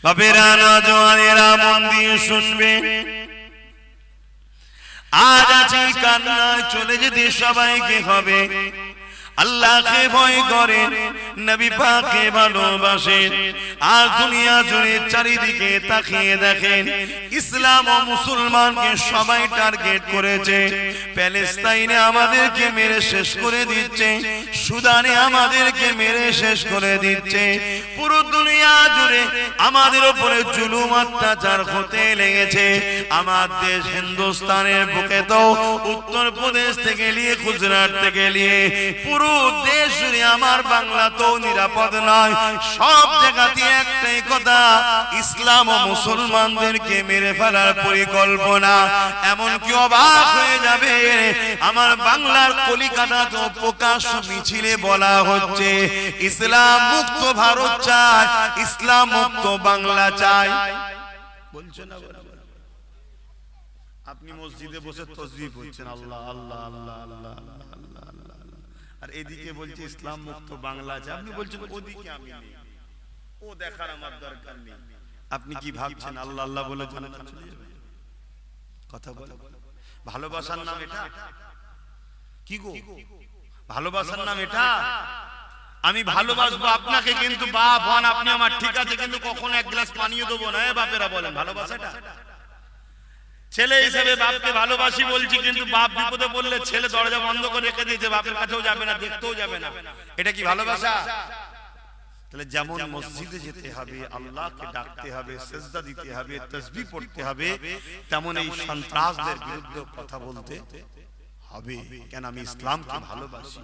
বাপেরা নওজওয়ানেরা মন দিয়ে শুনবে, আজ আছে কান্নায় চলে যেতে সবাইকে হবে। আল্লাহকে ভয় করেন, নবী পাককে ভালোবাসেন, আর দুনিয়া জুড়ে চারিদিকে তাকিয়ে দেখেন ইসলাম ও মুসলমানকে সবাই টার্গেট করেছে। প্যালেস্তাইনে আমাদেরকে মেরে শেষ করে দিচ্ছে, সুদানে আমাদেরকে মেরে শেষ করে দিচ্ছে, পুরো দুনিয়া জুড়ে আমাদের উপরে জুলুম অত্যাচার হতে লেগেছে। আমার দেশ হিন্দুস্তানের বুকে তো উত্তরপ্রদেশ থেকে নিয়ে গুজরাট থেকে নিয়ে পুরো দেশ জুড়ে আমার বাংলা তো নিরাপদ নয়। সব জায়গাতে একটাই কথা, ইসলাম ও মুসলমানদেরকে মেরে ফেলার পরিকল্পনা। এমনকি অবাক হয়ে যাবে, আমার বাংলার কলিকাতা তো প্রকাশ্য মিছিলে বলা হচ্ছে ইসলাম মুক্ত ভারত চাই, ইসলাম মুক্ত বাংলা চাই। বলছেন না? আপনি মসজিদে বসে তাসবিহ পড়ছেন, আল্লাহ আল্লাহ আল্লাহ আল্লাহ আল্লাহ আল্লাহ, আর এদিকে বলছে ইসলাম মুক্ত বাংলা চাই। আপনি বলছেন ওদিকে আমি নেই, ও দেখার আমার দরকার নেই। আপনি কি ভাবছেন আল্লাহ আল্লাহ বলে জান্নাত চলে যাবে? কথা বলে ভালোবাসার নাম এটা? কি গো ভালোবাসার নাম এটা? আমি ভালোবাসবো আপনাকে, কিন্তু বাপ হন আপনি আমার, ঠিক আছে, কিন্তু কখনো এক গ্লাস পানিও দেবো না। বাপেরা বলেন ভালোবাসাটা? ছেলে হিসেবে বাপকে ভালোবাসি বলছি, কিন্তু বাপ বিপদে পড়লে ছেলে দরজা বন্ধ করে রেখে দিয়েছে, বাপের কাছেও যাবে না, দেখতেও যাবে না। এটা কি ভালোবাসা? তাহলে যেমন মসজিদে যেতে হবে, আল্লাহকে ডাকতে হবে, সিজদা দিতে হবে, তাসবিহ পড়তে হবে, তেমন এই সন্ত্রাসদের বিরুদ্ধে কথা বলতে হবে। কেন? আমি ইসলামকে ভালোবাসি।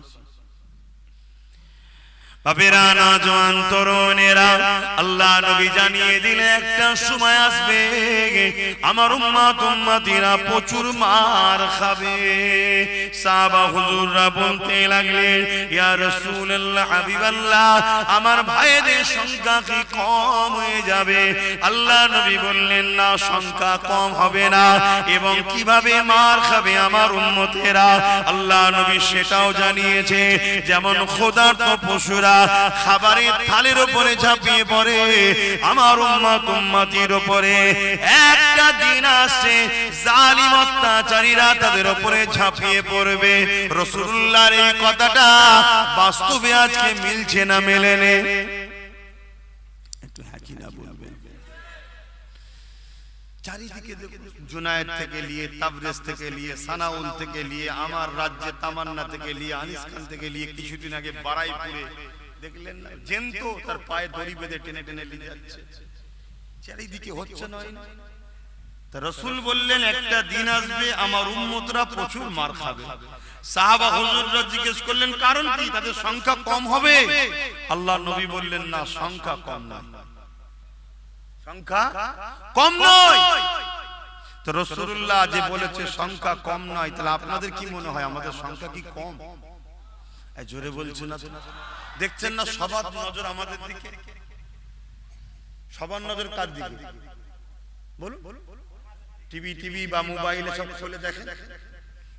বাপেরা নওজওয়ান তরুণেরা, আল্লাহ নবী জানিয়ে দিলে একটা সময় আসবে আমার উম্মত উম্মতিরা প্রচুর মার খাবে। সাহাবা হুজুররা বলতে লাগলেন, ইয়া রাসূলুল্লাহ, হাবিবাল্লাহ, আমার ভাইদের সংখ্যা কি কম হয়ে যাবে? আল্লাহ নবী বললেন, না, সংখ্যা কম হবে না। এবং কিভাবে মার খাবে আমার উম্মতেরা, আল্লাহ নবী সেটাও জানিয়েছে। যেমন ক্ষুধার্ত পশুরা খাবারের থালের উপরে ঝাঁপিয়ে পড়ে, আমার উম্মত উম্মতির উপরে একটা দিন আসছে জালিম অত্যাচারীরা তাদের উপরে ঝাঁপিয়ে পড়বে। রাসূলুল্লাহর এই কথাটা বাস্তবে আজকে মিলছে না মেলে নে? একটু হ্যাঁ কি না বলবেন? চারিদিকে জুনায়েদ থেকে নিয়ে, তাবরেজ থেকে নিয়ে, সানাউল থেকে নিয়ে, আমার রাজ্যে তামান্না থেকে নিয়ে, আনিস খান থেকে নিয়ে, কিছুদিন আগে বারাইপুরে দেখলেন না, জেন্ত তার পায়ে দড়ি বেঁধে টেনে টেনে নিয়ে যাচ্ছে। চারিদিকে হচ্ছে নয়? তা রাসূল বললেন, একটা দিন আসবে আমার উম্মতরা প্রচুর মার খাবে। সাহাবা হুজুররা জিজ্ঞেস করলেন, কারণ কি? তাদের সংখ্যা কম হবে? আল্লাহ নবী বললেন, না, সংখ্যা কম নয়, সংখ্যা কম নয়। তো রাসূলুল্লাহ যে বলেছে সংখ্যা কম নয়, তাহলে আপনাদের কি মনে হয় আমাদের সংখ্যা কি কম? জোরে বলছেন না? দেখছেন না সবার নজর আমাদের দিকে? সবার নজর কার দিকে? বলুন। টিভি বা মোবাইলে সব খুলে দেখেন,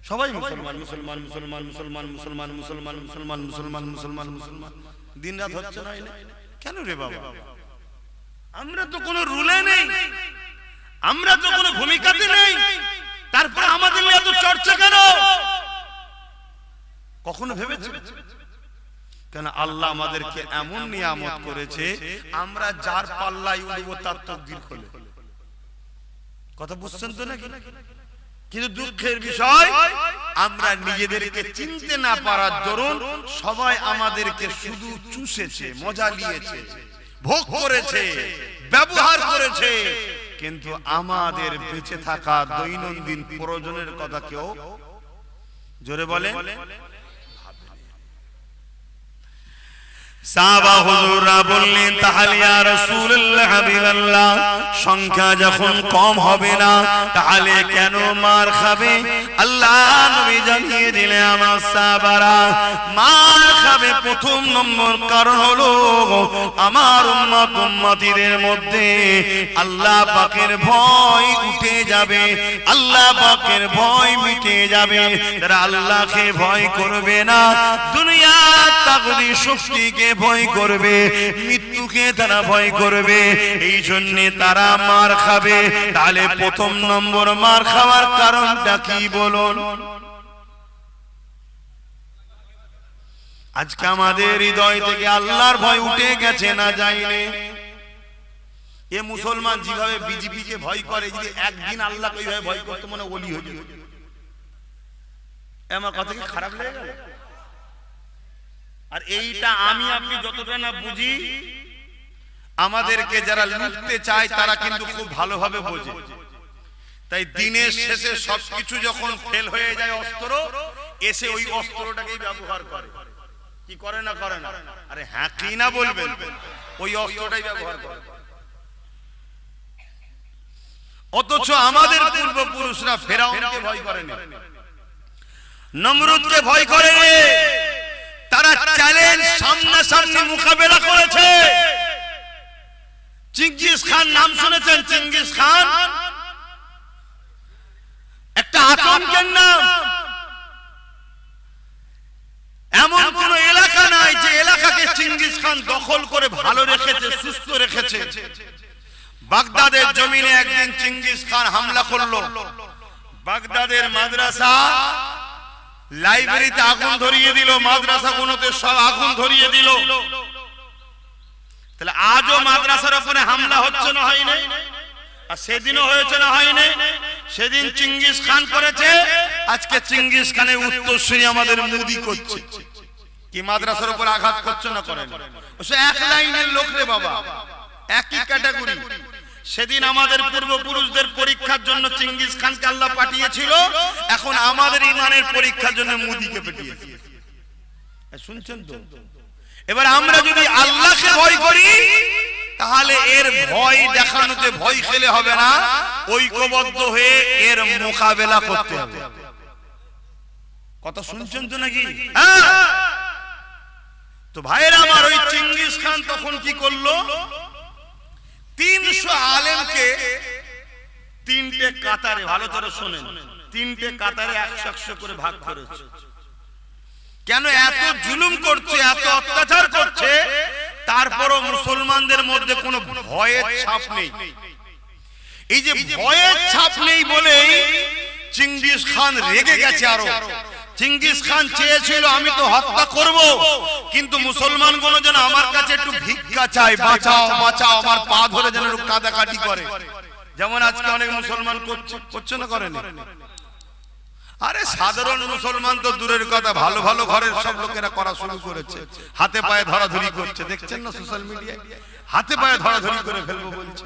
সবাই মুসলমান মুসলমান মুসলমান মুসলমান মুসলমান মুসলমান মুসলমান মুসলমান মুসলমান মুসলমান, দিন রাত হচ্ছে না? কেন রে বাবা? আমরা তো কোনো রুলে নেই, আমরা তো কোনো ভূমিকাতে নেই, তারপরে আমাদের নিয়ে এত চর্চা কেন? কখনো ভেবেছেন? কেন আল্লাহ আমাদেরকে এমন নিয়ামত করেছে, আমরা যার পাল্লায় উঠবো তার তাকদীর খোলে। কথা বুঝছেন তো নাকি? কিন্তু দুঃখের বিষয়, আমরা নিজেদেরকে চিনতে না পারার দরুন সবাই আমাদেরকে শুধু চুষেছে, মজা নিয়েছে, ভোগ করেছে, ব্যবহার করেছে, কিন্তু আমাদের বেঁচে থাকা দৈনন্দিন প্রয়োজনের কথা কেউ জোরে বলে। সাহাবা হুজুররা বললেন, তাহলে ইয়া রাসূলুল্লাহ, হাবিবাল্লাহ, সংখ্যা যখন কম হবে না, তাহলে কেন মার খাবে? আল্লাহ নবী জানিয়ে দিলেন, আমার সাহাবারা মার খাবে প্রথম নম্বর কারণ হলো আমার উম্মত উম্মতিদের মধ্যে আল্লাহ পাকের ভয় উঠে যাবে, আল্লাহ পাকের ভয় মিটে যাবে। তারা আল্লাহকে ভয় করবে না, দুনিয়ার তাকদীর শক্তিকে ভয় করবে, মৃত্যুকে তারা ভয় করবে, এই জন্য তারা মার খাবে। তাহলে প্রথম নম্বর মার খাওয়ার কারণটা কি বলুন? আজকে আমাদের হৃদয় থেকে আল্লাহর ভয় উঠে গেছে না যায়নি? এ মুসলমান যেভাবে বিজেপি কে ভয় করে, যদি একদিন আল্লাহকে ওইভাবে ভয় করতে মনে ওলি হয়ে যেত। আমার কথা কি খারাপ লেগে গেল? আর এইটা আমি আপনি যতটা না বুঝি, আমাদেরকে যারা লুটতে চায় তারা কিন্তু খুব ভালোভাবে বোঝে। তাই দিনের শেষে সবকিছু যখন ফেল হয়ে যায়, অস্ত্র এসে ওই অস্ত্রটাকেই ব্যবহার করে। কি করে না করে না? আরে হ্যাঁ কি না বলবেন? ওই অস্ত্রটাই ব্যবহার করে। অথচ আমাদের পূর্বপুরুষরা ফেরাউনকে ভয় করেনি, নমরুদকে ভয় করেনি। তারা চ্যালেঞ্জ সামনাসামনি মোকাবেলা করেছে। চেঙ্গিস খান নাম শুনেছেন? চেঙ্গিস খান একটা আতঙ্কের নাম। এমন কোন এলাকা নাই যে এলাকাকে চেঙ্গিস খান দখল করে ভালো রেখেছে, সুস্থ রেখেছে। বাগদাদের জমিনে একদিন চেঙ্গিস খান হামলা করলো। বাগদাদের মাদ্রাসা লাইব্রেরিতে আগুন ধরিয়ে দিল, মাদ্রাসাগুলোতে সব আগুন ধরিয়ে দিল। তাহলে আজও মাদ্রাসার উপরে হামলা হচ্ছে না হয়নি? আর সেদিনও হয়েছে না হয়নি? সেদিন চেঙ্গিস খান করেছে, আজকে চেঙ্গিস খানের উত্তরসূরি আমাদের মোদি করছে। কি মাদ্রাসার উপর আঘাত করছে না করেন? সে এক লাইনের লোক রে বাবা, একই ক্যাটাগরি। সেদিন আমাদের পূর্বপুরুষদের পরীক্ষার জন্য চেঙ্গিস খানকে আল্লাহ পাঠিয়েছিল, এখন আমাদের ইমানের পরীক্ষার জন্য মোদিকে পাঠিয়েছে। শুনছেন তো? এবার আমরা যদি আল্লাহকে ভয় করি, তাহলে এর ভয় দেখানোতে ভয় খেলে হবে না, ঐক্যবদ্ধ হয়ে এর মোকাবেলা করতে হবে। কথা শুনছেন তো নাকি? তো ভাইয়েরা আমার, ওই চেঙ্গিস খান তখন কি করলো? 300 আলেমকে তিনটে কাতারে, ভালো করে শোনেন, তিনটে কাতারে 100 করে ভাগ করেছে। কেন এত জুলুম করছে, এত অত্যাচার করছে, তারপরও মুসলমানদের মধ্যে কোনো ভয়ের ছাপ নেই। এই যে ভয়ের ছাপ নেই বলেই চেঙ্গিস খান রেগে গেছে আরো। চেঙ্গিস খান চেয়েছিল আমি তো হত্যা করব, কিন্তু মুসলমানগুলো যেন আমার কাছে একটু ভিক্ষা চায়, বাঁচাও বাঁচাও, আমার পা ধরে যেন একটু কাঁদাকাটি করে। যেমন আজকে অনেক মুসলমান করছে না, করেন? আরে সাধারণ মুসলমান তো দূরের কথা, ভালো ভালো ঘরের সব লোকেরা করা শুরু করেছে। হাতে পায়ে ধরাধরি করছে, দেখছেন না সোশ্যাল মিডিয়ায়? হাতে পায়ে ধরাধরি করে ফেলবো বলছে।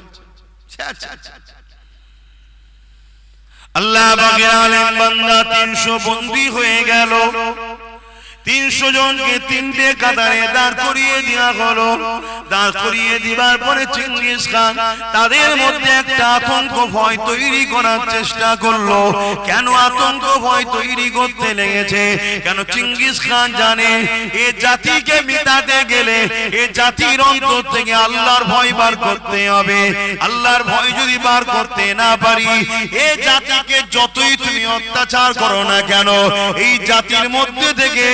আল্লাহ পাকের আলেম বান্দা 300 বন্দী হয়ে গেল। 300 জনকে তিনটে কাতারে দাঁড় করিয়ে দেওয়া হলো। দাঁড় করিয়ে দিবার পরে চেঙ্গিস খান তাদের মধ্যে একটা আতঙ্ক ভয় তৈরি করার চেষ্টা করলো। কেন আতঙ্ক ভয় তৈরি করতে লেগেছে? কেন চেঙ্গিস খান জানে এ জাতিকে মিটাতে গেলে এ জাতির অন্তর থেকে আল্লাহর ভয় বার করতে হবে। আল্লাহর ভয় যদি বার করতে না পারি, এ জাতিকে যতই তুমি অত্যাচার করো না কেন, এই জাতির মধ্যে থেকে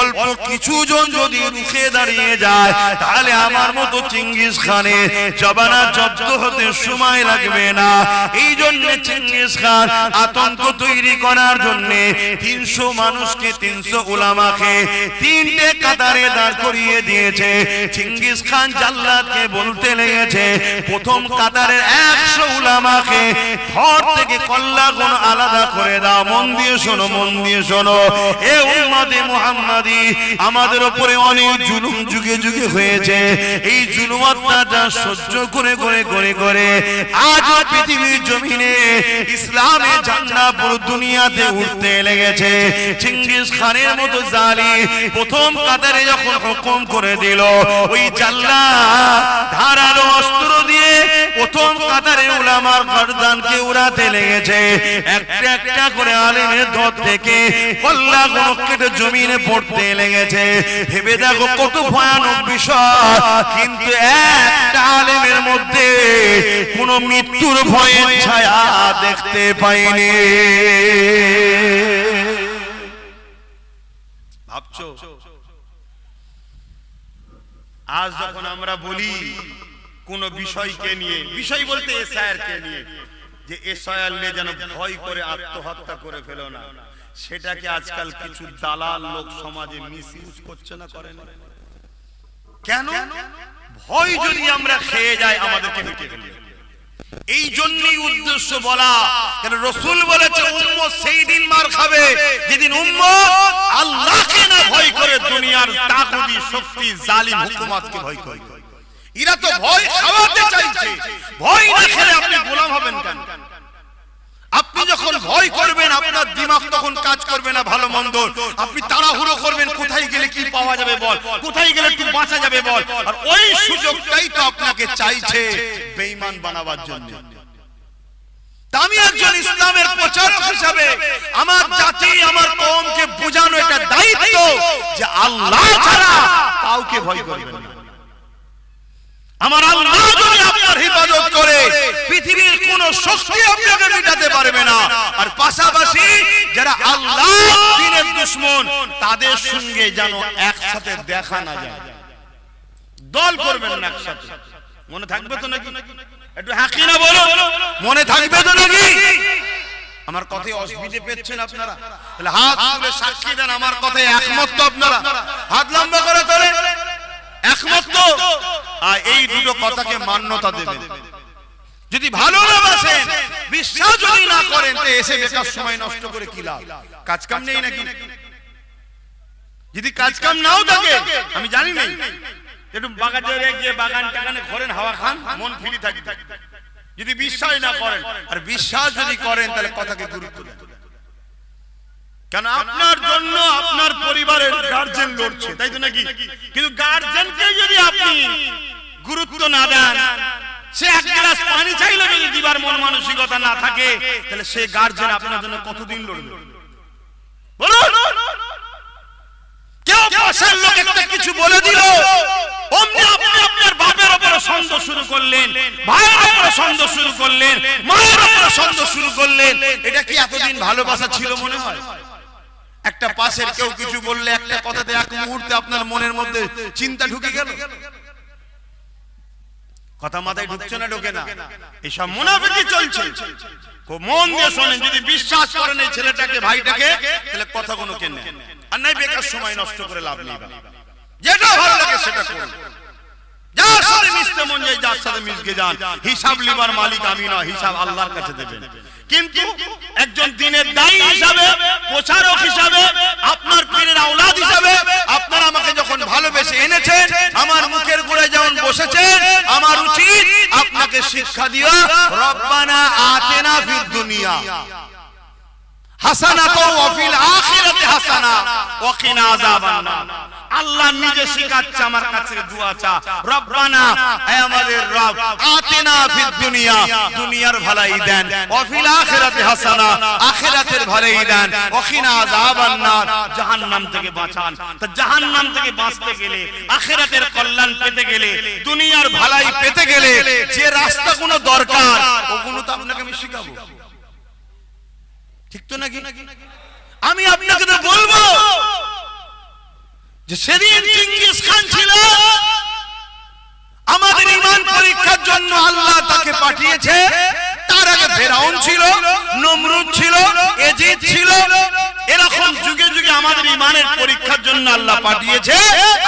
অল্প কিছু জন যদি রুখে দাঁড়িয়ে যায়, তাহলে আমার মতো চেঙ্গিস খানের জবানা জব্দ হতে সময় লাগবে না। এই জন্য চেঙ্গিস খান আতঙ্ক তৈরি করার জন্য 300 মানুষকে, 300 উলামাকে তিনটে কাতারে দাঁড় করিয়ে দিয়েছে। চেঙ্গিস খান জাল্লাদকে বলতে লেগেছে, প্রথম কাতারের 100 উলামাকে ঘর থেকে কল্যাণ আলাদা করে দাও। মন দিয়ে শোনো, মন দিয়ে শোনো, এ উম্মতে মুহাম্মাদি, আমাদের উপরে অনেক জুলুম যুগে যুগে হয়েছে। এই জুলুম অত্যাচার সহ্য করে করে করে করে আজ পৃথিবীর জমিনে ইসলামের ঝান্ডা পুরো দুনিয়াতে উঠতে লেগেছে। চেঙ্গিস খানের মতো জালিম প্রথম কাতারে যখন হুকুম করে দিল, ওই জাল্লাদ ধারালো অস্ত্র দিয়ে প্রথম কাতারে উলামার গর্দানকে উড়াতে লেগেছে। একটা একটা করে আলেমের ধর থেকে কল্যাণ কেটে জমিনে পড়তে লেগেছে। ভেবে দেখো কত ভয়ানক বিষয়। কিন্তু একটা আলেমের মধ্যে কোন মৃত্যুর ভয়ের ছায়া দেখতে পাইনি। ভাবছো, আজ যখন আমরা বলি কোন বিষয়কে নিয়ে, বিষয় বলতে এসআইআরকে নিয়ে, যে এসআইআর নিয়ে যেন ভয় করে আত্মহত্যা করে ফেলো না, সেটাকে আজকাল কিছু দালাল লোক সমাজে মিসইউজ করছে না, করে না কেন? ভয় যদি আমরা খেয়ে যাই আমাদেরকে মিটে ফেলবে, এই জন্যই উদ্দেশ্য বলা। কেন রাসূল বলেছে উম্মত সেই দিন মার খাবে যেদিন উম্মত আল্লাহকে না ভয় করে দুনিয়ার তাগুতি শক্তি জালিম হুকুমতকে ভয় করে। এরা তো ভয় খাওয়াতে চাইছে, ভয় না খেলে আপনি গোলাম হবেন কেন? আপনি যখন ভয় করবেন আপনার দিমাগ তখন কাজ করবে না ভালো মন্দ, আপনি তাড়াহুড়ো করবেন কোথায় গেলে কি পাওয়া যাবে বল, কোথায় গেলে একটু বাঁচা যাবে বল, আর ওই সুযোগটাই তো আপনাকে চাইছে বেঈমান বানাবার জন্য। আমি একজন ইসলামের প্রচারক হিসাবে আমার জাতি আমার কওমকে বোঝানো এটা দায়িত্ব যে আল্লাহ ছাড়া কাউকে ভয় করবেন না। আমার আল্লাহ যদি আপনার হিফাজত করে পৃথিবীর কোন শক্তি আপনাকে মিটাতে পারবে না। আর পাশাপাশি যারা আল্লাহ দ্বীনের দুশমন তাদের সঙ্গে যেন একসাথে দেখা না যায়, দল করবেন না একসাথে। মনে থাকবে তো নাকি? একটু হাকি না বলো, মনে থাকবে তো নাকি? আমার কথায় অসুবিধে পেয়েছেন আপনারা? তাহলে হাত তুলে সাক্ষী দেন আমার কথায় একমত তো আপনারা? হাত লম্বা করে তোলে একমত তো? আর এই দুটো কথাকে মান্যতা দেবেন। যদি ভালো না বাসেন, বিশ্বাস যদি না করেন, তো এসে বেকার সময় নষ্ট করে কি লাভ? কাজ কাম নেই নাকি? যদি কাজ কাম নাও থাকে আমি জানি না, একটু বাগানে গিয়ে বাগান টাগানে ঘরেন, হাওয়া খান, মন ফ্রি থাকবে। যদি বিশ্বাস না করেন, আর বিশ্বাস যদি করেন তাহলে কথাকে গুরুত্ব দেন। কেন আপনার জন্য আপনার পরিবারের গার্জেন লড়ছে, তাই তো নাকি? কিন্তু গার্জেনকে যদি আপনি গুরুত্ব না দেন, সে এক গ্লাস পানি চাইলে যদি দিবার মন মানসিকতা না থাকে, তাহলে সে গার্জেন আপনার জন্য কতদিন লড়বে বলুন? কেউ পাশের লোক একটা কিছু বলে দিল, অমনি আপনি আপনার বাপের উপরে সন্দেহ শুরু করলেন, ভাইয়ের উপরে সন্দেহ শুরু করলেন, মায়ের উপরে সন্দেহ শুরু করলেন। এটা কি এতদিন ভালোবাসা ছিল মনে হয়? একটা পাশের কেউ কিছু বললে একটা কথাতে এক মুহূর্তে আপনার মনের মধ্যে চিন্তা ঢুকে গেল। কথা মাথায় ঢুকছে না, ঢোকে না? এসব মুনাফিকি চলছে। খুব মন দিয়ে শোনেন, যদি বিশ্বাস করেন এই ছেলেটাকে ভাইটাকে, তাহলে কথা কোনো কেন আর নাই, বেকার সময় নষ্ট করে লাভ নেই। যেটা ভালো লাগে সেটা করুন, যার সাথে মিশতে মন যায় যার সাথে মিশকে যান। হিসাব লিবার মালিক আমি না, হিসাব আল্লাহর কাছে দেবেন। কিন্তু একজন দ্বীনের দায়ী হিসাবে, প্রচারক হিসাবে, আপনার পীরের আওলাদ হিসাবে আপনারা আমাকে যখন ভালোবেসে এনেছেন, আমার মুখের গোড়ায় যেমন বসেছেন, আমার উচিত আপনাকে শিক্ষা দিয়া রব্বানা আতিনা ফিদ দুনিয়া হাসানাত ওয়া ফিল আখিরাতি হাসানা ওয়া কিনা আযাবান নার। আল্লাহ নিজে শিখাচ্ছে আমার কাছে দোয়া চা, রব্বানা হে আমাদের রব আতিনা ফিদ দুনিয়া, দুনিয়ার ভালাই দেন, ওয়া ফিল আখিরাতি হাসানা, আখিরাতের ভালাই দেন, ওয়া কিনা আযাবান নার, জাহান্নাম থেকে বাঁচান। তো জাহান্নাম থেকে বাঁচতে গেলে, আখিরাতের কল্যাণ পেতে গেলে, দুনিয়ার ভালাই পেতে গেলে যে রাস্তাগুলো দরকার ওগুলো তো আপনাকে আমি শিখাবো, ঠিক তো নাকি? আমি আপনাকে তো বলবো যে সেদিন চেঙ্গিস খান ছিল, আমাদের ঈমান পরীক্ষার জন্য আল্লাহ তাকে পাঠিয়েছে। তার আগে ফেরাউন ছিল, নমরুদ ছিল, এজিদ ছিল। এরকম যুগে যুগে আমাদের ঈমানের পরীক্ষার জন্য আল্লাহ পাঠিয়েছে।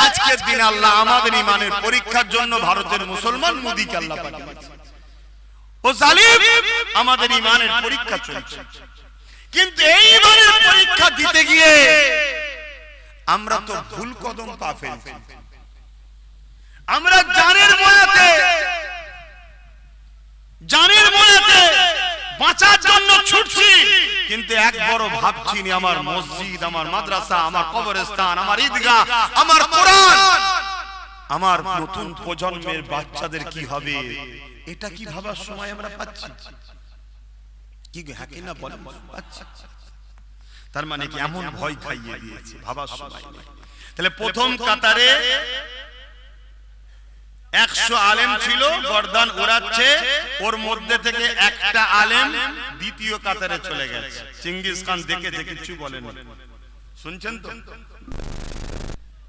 আজকের দিন আল্লাহ আমাদের ঈমানের পরীক্ষার জন্য ভারতের মুসলমান মোদিকে আল্লাহ পাঠিয়েছে। ও জালিম, আমাদের ঈমানের পরীক্ষা চলছে। কিন্তু এই ঈমানের পরীক্ষা দিতে গিয়ে আমরা তো ভুল কদম পা ফেলছি। আমরা জানের ময়াতে বাঁচার জন্য ছুটছি, কিন্তু একবারও ভাবছি না আমার মসজিদ, আমার মাদ্রাসা, আমার কবরস্থান, আমার ঈদগাহ, আমার কোরআন, আমার নতুন প্রজন্মের বাচ্চাদের কি হবে, এটা কি ভাবার সময় আমরা পাচ্ছি? কি হাকি না বলেন পাচ্ছি? তার মানে কি এমন ভয় খাইয়ে দিয়েছে, ভাবার সময় নেই। তাহলে প্রথম কাতারে 100 আলেম ছিল, গর্দান ওড়াচ্ছে, ওর মধ্যে থেকে একটা আলেম দ্বিতীয় কাতারে চলে গেছে। চেঙ্গিস খান দেখেছে, কিছু বলেনি। শুনছেন তো?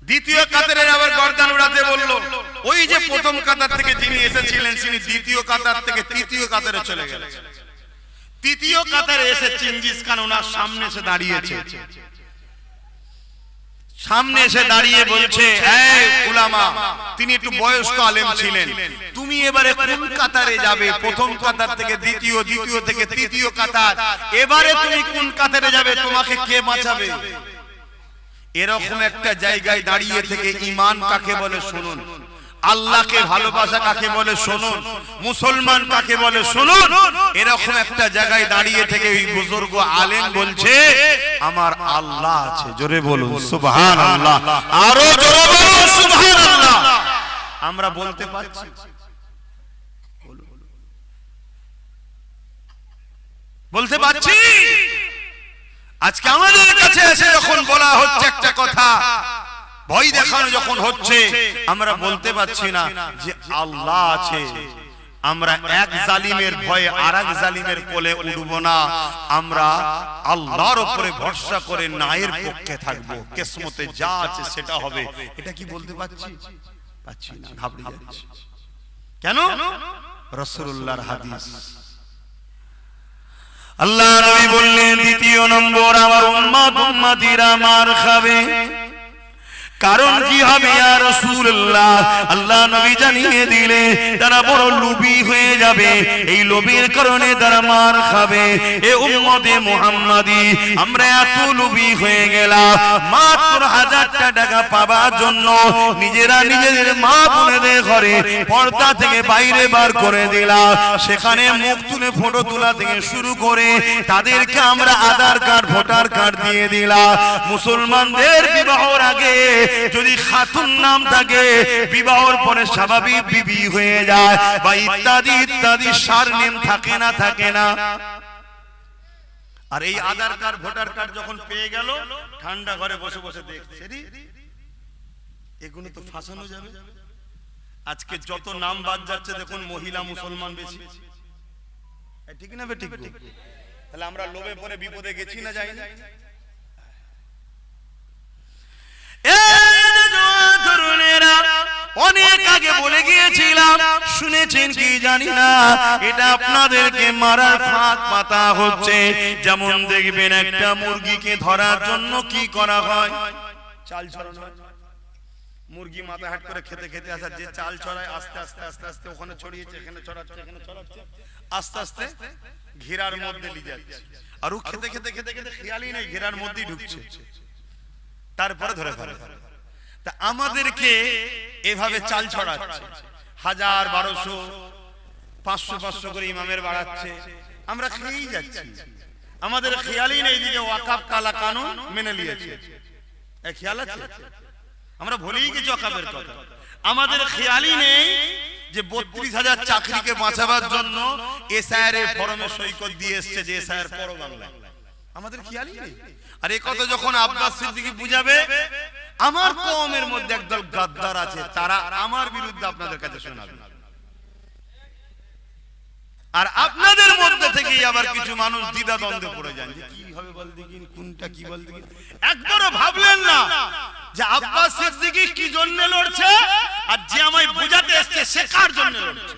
দ্বিতীয় কাতারের আবার গর্দান উড়াতে বলল। ওই যে প্রথম কাতার থেকে যিনি এসেছিলেন তিনি দ্বিতীয় কাতার থেকে তৃতীয় কাতারে চলে গেলেন। তৃতীয় কাতারে এসে চেঙ্গিস খান ওনার সামনে এসে দাঁড়িয়েছে। সামনে এসে দাঁড়িয়ে বলছে, এই উলামা, তিনি একটু বয়স্ক আলেম ছিলেন, তুমি এবারে কোন কাতারে যাবে? প্রথম কাতার থেকে দ্বিতীয়, দ্বিতীয় থেকে তৃতীয় কাতার, এবারে তুমি কোন কাতারে যাবে? তোমাকে কে বাঁচাবে? এরকম একটা জায়গায় দাঁড়িয়ে থেকে ঈমান কাকে বলে শুনুন, আল্লাহকে ভালোবাসা কাকে বলে শুনুন, মুসলমান কাকে বলে শুনুন। এরকম একটা জায়গায় দাঁড়িয়ে থেকে ওই বুজুর্গ আলেম বলছে, আমার আল্লাহ আছে। জোরে বলুন সুবহানাল্লাহ, আরো জোরে বলুন সুবহানাল্লাহ। আমরা বলতে পারছি? বলতে পারছি? আজকে আমাদের কাছে এসে যখন বলা হচ্ছে একটা কথা, ভয় দেখানো যখন হচ্ছে, আমরা বলতে পারছি না যে আল্লাহ আছে। আমরা এক জালিমের ভয়ে আরেক জালিমের কোলে উঠব না, আমরা আল্লাহর উপরে ভরসা করে ন্যায়ের পক্ষে থাকবো। কিসমতে যা আছে সেটা হবে। এটা কি বলতে পারছি? পাচ্ছি না, ঘাবড়ে যাচ্ছি। কেন? রাসূলুল্লাহর হাদিস। আল্লাহ নবী বললেন, দ্বিতীয় নম্বর আমার উম্মতিরা মার খাবে। কারণ কি হবে ইয়া রাসূলুল্লাহ? আল্লাহ নবী জানিয়ে দিলে তারা বড় লোভী হয়ে যাবে, এই লোভের কারণে তারা মার খাবে। এ উম্মতে মুহাম্মাদি, আমরা এত লোভী হয়ে গেলাম, মাত্র 1000 টাকা পাবার জন্য নিজেরা নিজেদের মা বোনেদের ঘরে পর্দা থেকে বাইরে বার করে দিলাম। সেখানে মুখ তুলে ফটো তোলা থেকে শুরু করে তাদেরকে আমরা আধার কার্ড, ভোটার কার্ড দিয়ে দিলাম। মুসলমানদের বিবাহের আগে যদি খাতুন নাম থাকে, বিবাহের পরে স্বাভাবিক বিবি হয়ে যায়, বা ইত্যাদি ইত্যাদি সারনেম থাকে না, থাকে না। আর এই আধার কার্ড, ভোটার কার্ড যখন পেয়ে গেল, ঠান্ডা ঘরে বসে বসে দেখছে, এগুলো তো ফাঁসানো যাবে। আজকে যত নাম বাদ যাচ্ছে দেখুন, মহিলা মুসলমান বেশি। ঠিক না ঠিক? তাহলে আমরা লোভে পড়ে বিপদে গেছি না, যাই না? অনেক আগে বলে গিয়েছিলাম, শুনেছেন কি জানি না, এটা আপনাদেরকে মারার ফাঁদ পাতা হচ্ছে। যেমন দেখবেন একটা মুরগিকে ধরার জন্য কি করা হয়? চাল ছড়ানো। মুরগি মাথা হাট করে খেতে খেতে আসা, যে চাল ছড়ায় আস্তে আস্তে আস্তে আস্তে ওখানে ছড়িয়েছে, এখানে ছড়াচ্ছে, এখানে ছড়াচ্ছে, আস্তে আস্তে ঘেরার মধ্যে নিয়ে যাচ্ছে। আর ও খেতে খেতে খেতে খেতে খেয়ালই নেই ঘেরার মধ্যেই ঢুকছে, তারপরে ধরে ফেলে। তা আমাদেরকে এভাবে চাল ছড়াচ্ছে, 1000, 1200, 500 করে ইমামের বাড়াচ্ছে, আমরা খেয়েই যাচ্ছি। আমাদের খেয়ালই নেই যে ওয়াকাফ কালা কানুন মেনে নিয়েছে। খেয়াল আছে? আমরা ভুলেই গেছি ওয়াকাফের কথা। আমাদের খেয়ালই নেই যে 32,000 চাকরিকে বাঁচাবার জন্য এসআইআর এর ফরমে সৈকত দিয়ে এসেছে যে এসআইআর পড়ো বাংলায়। আমাদের খেয়ালই নেই। আর এই কথা যখন আব্বাস সিদ্দিকী বুঝাবে, আমার কওমের মধ্যে একদল গাদ্দার আছে, তারা আমার বিরুদ্ধে আপনাদের কাছে শোনাবে। আর আপনাদের মধ্যে থেকেই আবার কিছু মানুষ দ্বিধা দ্বন্দ্বে পড়ে যান যে কি হবে বল দেখিন, কোনটা কি বল দেখিন। একবারও ভাবলেন না যে আব্বাস সিদ্দিকী কি জন্য লড়ছে, আর যে আমায় বুঝাতে এসেছে সে কার জন্য লড়ছে।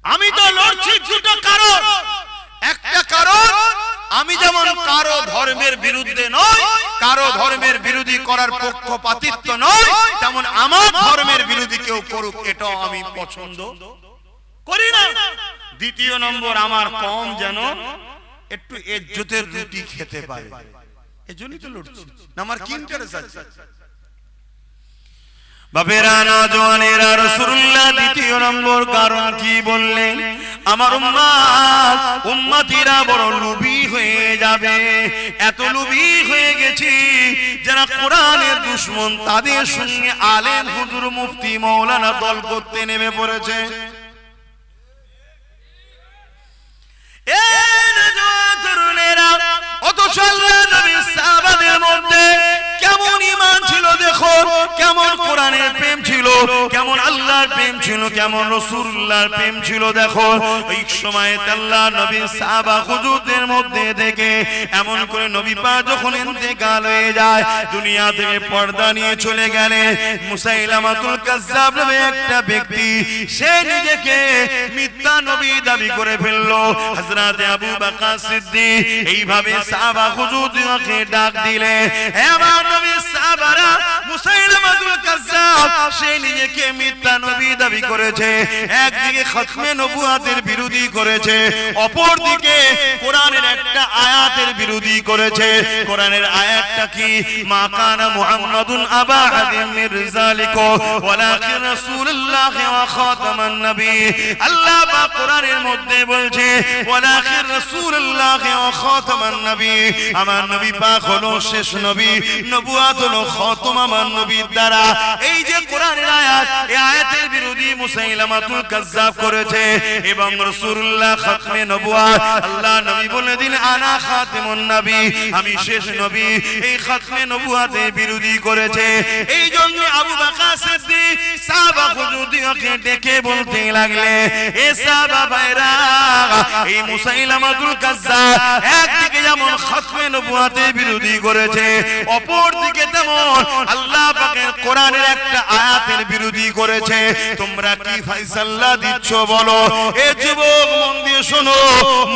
আমি তো লড়ছি দুটো কারণ। একটা কারণ, আমি যেমন কারো ধর্মের বিরুদ্ধে নয়, কারো ধর্মের বিরোধী করার পক্ষপাতিত্ব নয়, তেমন আমার ধর্মের বিরোধী কেউ করুক এটাও আমি পছন্দ করি না। দ্বিতীয় নম্বর, আমার কওম যেন একটু ইজ্জতের রুটি খেতে পারে, এজন্যই তো লড়ছি। আমার কি ইন্টারেস্ট আছে? বাপেরা, নওজওয়ানেরা, রাসূলুল্লাহ দ্বিতীয় নম্বর কারণ কি বললেন? আমার উম্মতিরা বড় লোভী হয়ে যাবে। এত লোভী হয়ে গেছি, যারা কোরআনের দুশমন তাদের সঙ্গে আলেম, হুজুর, মুফতি, মাওলানা দল করতে নেমে পড়েছে। অথচ আল্লাহ নবী সাহাবাদের মধ্যে কেমন কেমন ঈমান ছিল দেখো, কেমন কোরআনের প্রেম ছিল, কেমন আল্লাহর প্রেম ছিল, কেমন রাসূলুল্লাহর প্রেম ছিল দেখো। ওই সময় আল্লাহ নবী সাহাবা হুজুরদের মধ্যে থেকে এমন করে নবী পাক যখন ইন্তেকাল হয়ে যায়, দুনিয়া থেকে পর্দা নিয়ে চলে গেলে, মুসাইলামাতুল কাজ্জাব নামে একটা ব্যক্তি সে নিজেকে মিথ্যা নবী দাবি করে ফেললো। হযরত আবু বকর সিদ্দিক এইভাবে সাহাবা হুজুরদেরকে ডাক দিলে, হে আমার নবী সাহাবারা, মুসাইলামাতুল কাজ্জাব সে নিজেকে মিথ্যা নবী দাবি করেছে, একদিকে খতমে নবুয়াতের বিরোধী করেছে, অপরদিকে কোরআনের একটা আয়াতের বিরোধী করেছে। কোরআনের আয়াতটা কি? মা কানা মুহাম্মাদুন আবা আহাদিন মির রিজালিকুম ওয়ালাকিন রাসূলুল্লাহ ওয়া খাতামান নবী। আল্লাহ পাক কোরআনের মধ্যে বলছে ওয়ালাকিন রাসূলুল্লাহ ওয়া খাতামান নবী, আমার নবী পাক হলো শেষ নবী, নবুয়াত হলো খতম আমার নবীর দ্বারা। এই যে কোরআনের আয়াত, এই আয়াতের বিরোধী মুসাইলামাতুল কাজ্জাব করেছে এবং রাসূলুল্লাহ খতমে নবুয়াত, আল্লাহ নবী বলে দিন আনা খাতিমুন নবী, আমি শেষ নবী, এই খতমে নবুয়াতের বিরোধী করেছে। এই জন্য আবু বকর সিদ্দিক সাহাবা হুজুরদেরকে ডেকে বলতে লাগলে, এ সাহাবা ভাইরা, এই মুসাইলামাতুল কাজ্জাব একদিকে যেমন খতমে নবুয়াতের বিরোধী করেছে, অপরদিকে তেমন আল্লাহ পাকের কোরআনের একটা আয়াতের বিরোধী করেছে। তোমরা কি ফয়সালা দিচ্ছ বলো? এ যুবক মন দিয়ে শোনো,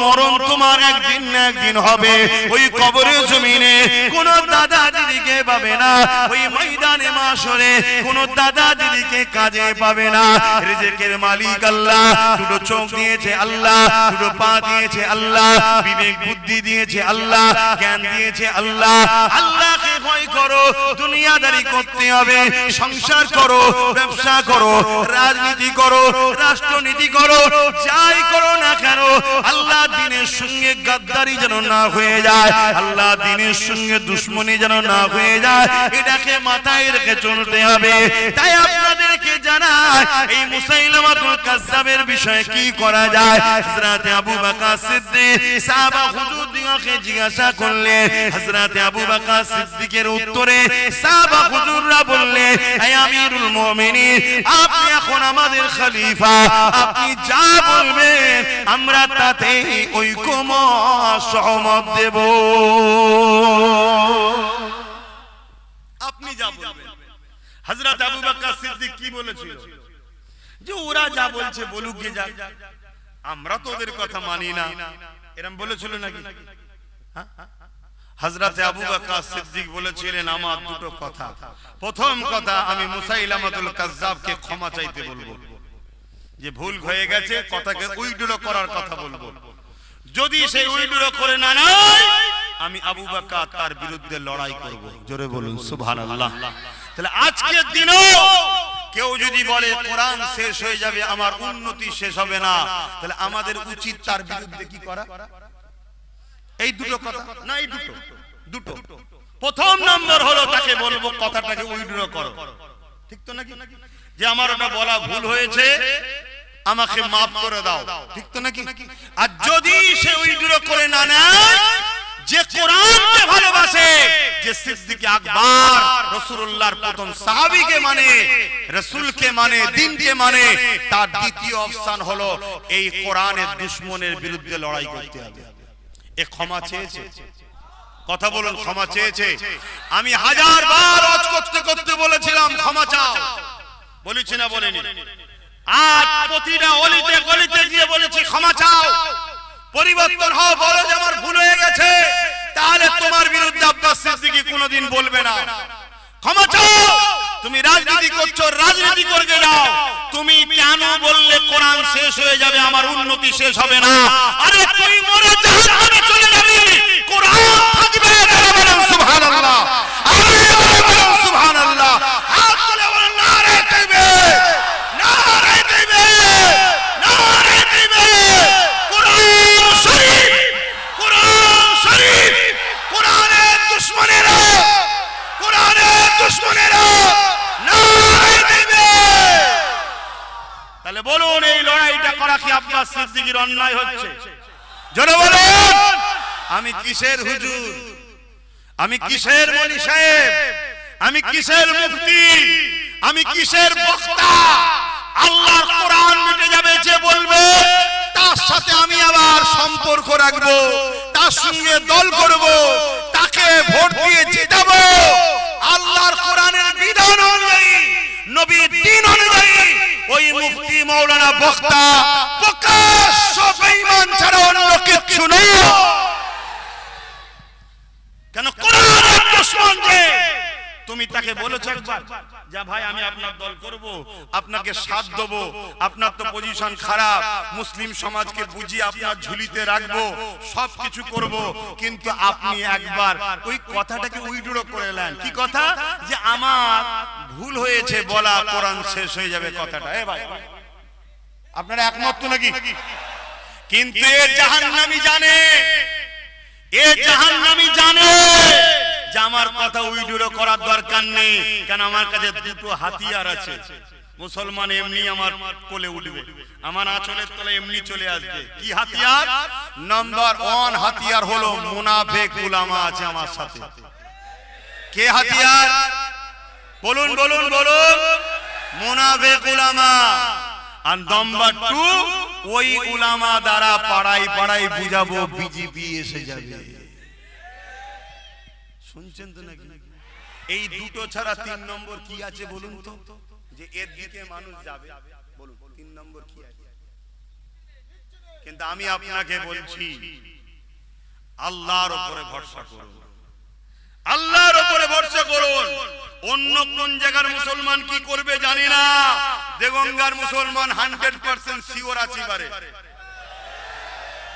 মরণ তোমার একদিন না একদিন হবে। ওই কবরের জমিনে কোন দাদা দিদিকে পাবে না, ওই ময়দানে মাশরে কোন দাদা দিদিকে কাজে পাবে না। রিজিকের মালিক আল্লাহ, দুটো চোখ দিয়েছে আল্লাহ, দুটো পা দিয়েছে আল্লাহ, বিবেক বুদ্ধি দিয়েছে আল্লাহ, জ্ঞান দিয়েছে আল্লাহ। আল্লাহকে ভয় করো, দুনিয়াদারি করতে হবে, সংসার করো, ব্যবসা করো, রাজনীতি করো, রাষ্ট্রনীতি করো, যাই করো না কেন, আল্লাহ দ্বীনের সঙ্গে গাদ্দারি যেন না হয়ে যায়, আল্লাহ দ্বীনের সঙ্গে দুশমনি যেন না হয়ে যায়, এটাকে মাথায় রেখে চলতে হবে। তাই আপনাদেরকে জানাই, এই মুসাইলামাতুল কাজ্জাবের বিষয়ে কি করা যায়। হযরত আবু বকর সিদ্দিক সাহাবা হুজুরদেরকে জিজ্ঞাসা করলেন, হযরত আবু বকর সিদ্দিকের উত্তরে সাহাবা হুজুররা বললেন, হে আমিরুল মুমিনিন, আপনি এখন আমাদের খলিফা, আপনি যা বলবেন আমরা তাতে ঐকমত সহমত দেব। আপনি যা বলবেন। হযরত আবু বকর সিদ্দিক কি বলেছিল? যে ওরা যা বলছে বলুক গে যাক, আমরা তো ওদের কথা মানি না, এরকম বলেছিল নাকি? হযরত আবু বকর সিদ্দিক বলেছিলেন, আমার দুটো কথা। প্রথম কথা, আমি মুসাইলামাতুল কাজ্জাবকে ক্ষমা চাইতে বলবো, যে ভুল হয়ে গেছে, কথাকে উইড্রো করার কথা বলবো। যদি সেই উইড্রো করে না নেয়, আমি আবু বকর তার বিরুদ্ধে লড়াই করব। জোরে বলুন সুবহানাল্লাহ। তাহলে আজকের দিনেও কেউ যদি বলে কোরআন শেষ হয়ে যাবে, আমার উন্নতি শেষ হবে না, তাহলে আমাদের উচিত তার বিরুদ্ধে কি করা? এই দুটো কথা না, এই দুটো। প্রথম নম্বর হলো তাকে বলবো কথাটাকে উইড্রো করো, ঠিক তো নাকি? যে আমার ওটা বলা ভুল হয়েছে, আমাকে মাফ করে দাও, ঠিক তো নাকি? আর যদি সে উইড্রো করে না নেয়, যে কোরআনকে ভালোবাসে, যে সিদ্দিক আকবর রাসূলুল্লাহর প্রথম সাহাবীকে মানে, রাসূলকে মানে, দ্বীনকে মানে, তার দ্বিতীয় অপশন হলো এই কোরআনের দুশমনের বিরুদ্ধে লড়াই করতে হবে। এ ক্ষমা চেয়েছে, কথা বলুন, ক্ষমা চেয়েছে। আমি হাজারবার ওয়াজ করতে করতে বলেছিলাম ক্ষমা চাও, বলেছি না বলিনি? আজ প্রতিটা অলিতে গলিতে গিয়ে বলেছি ক্ষমা চাও, পরিবর্তন হও, বলো যে আমার ভুল হয়ে গেছে, তাহলে তোমার বিরুদ্ধে আব্বাস সিদ্দিকী কোনোদিন বলবে না। ক্ষমা চাও। তুমি রাজনীতি করছো, রাজনীতি করতে যাও। তুমি কেন বললে কোরআন শেষ হয়ে যাবে, আমার উন্নতি শেষ হবে না? আরে তুই মরে জাহান্নামে চলে যাবি, কোরআন থাকবে। সুবহানাল্লাহ, সুবহানাল্লাহ। হাত তুলে বলেন নারে তাকবীর, নারে তাকবীর, নারে তাকবীর। কোরআন শরীফ, কোরআন শরীফ, কোরআনের দুশমনেরা, কোরআনের দুশমনেরা নারে তাকবীর। তাহলে বলুন, এই লড়াইটা করা কি আব্বাস সিদ্দিকীর অন্যায় হচ্ছে? জোরে বলুন। আমি কিসের হুজুর, আমি কিসের মনি সাহেব, আমি কিসের মুফতি, আমি কিসের বক্তা? আল্লাহর কোরআন মিটে যাবে যে বলবে, তার সাথে আমি আবার সম্পর্ক রাখবো, তার সঙ্গে দল করব, তাকে ভোট দিয়ে জিতাবো। আল্লাহর কোরআনের বিধান অনুযায়ী, নবীর দ্বীন অনুযায়ী ওই মুফতি মাওলানা বক্তা প্রকাশ্য বেঈমান ছাড়া অন্য কিছু না। কেন? কোরআনের দুশমন যে। তুমি তাকে বলেছো একবার, যা ভাই আমি আপনার দল করব, আপনাকে সাথ দেবো, আপনার তো পজিশন খারাপ, মুসলিম সমাজকে বুঝিয়ে আপনার ঝুলিতে রাখবো, সবকিছু করব, কিন্তু আপনি একবার ওই কথাটাকে উইড্রো করে নেন। কি কথা? যে আমার ভুল হয়েছে বলা, কোরআন শেষ হয়ে যাবে কথাটা। এ ভাই, আপনারা একমত তো নাকি? কিন্তু এ জাহান্নামী জানে, এ জাহান্নামী জানে যে আমার কথা উইড্রো করার দরকার নেই। কেন? আমার কাছে দুটো হাতিয়ার আছে। মুসলমান এমনি আমার কোলে উঠবে, আমার আঁচলের তলে এমনি চলে আসবে। কি হাতিয়ার? নাম্বার 1 হাতিয়ার হলো মুনাফিক উলামা আছে আমার সাথে। কে হাতিয়ার? বলুন বলুন বলুন। মুনাফিক উলামা। আর নাম্বার 2, ওই উলামা দ্বারা পাড়ায় পাড়ায় বুঝাবো বিজেপি এসে যাবে। শুনছেন তো নাকি? এই দুটো ছাড়া 3 নম্বর কি আছে বলুন তো, যে এর দিকে মানুষ যাবে? বলুন 3 নম্বর কি আছে? কিন্তু আমি আপনাকে বলছি, আল্লাহর উপরে ভরসা করুন, আল্লাহর উপরে ভরসা করুন। অন্য কোন জায়গার মুসলমান কি করবে জানি না, দেগঙ্গার মুসলমান 100% সিওর আছে বারে।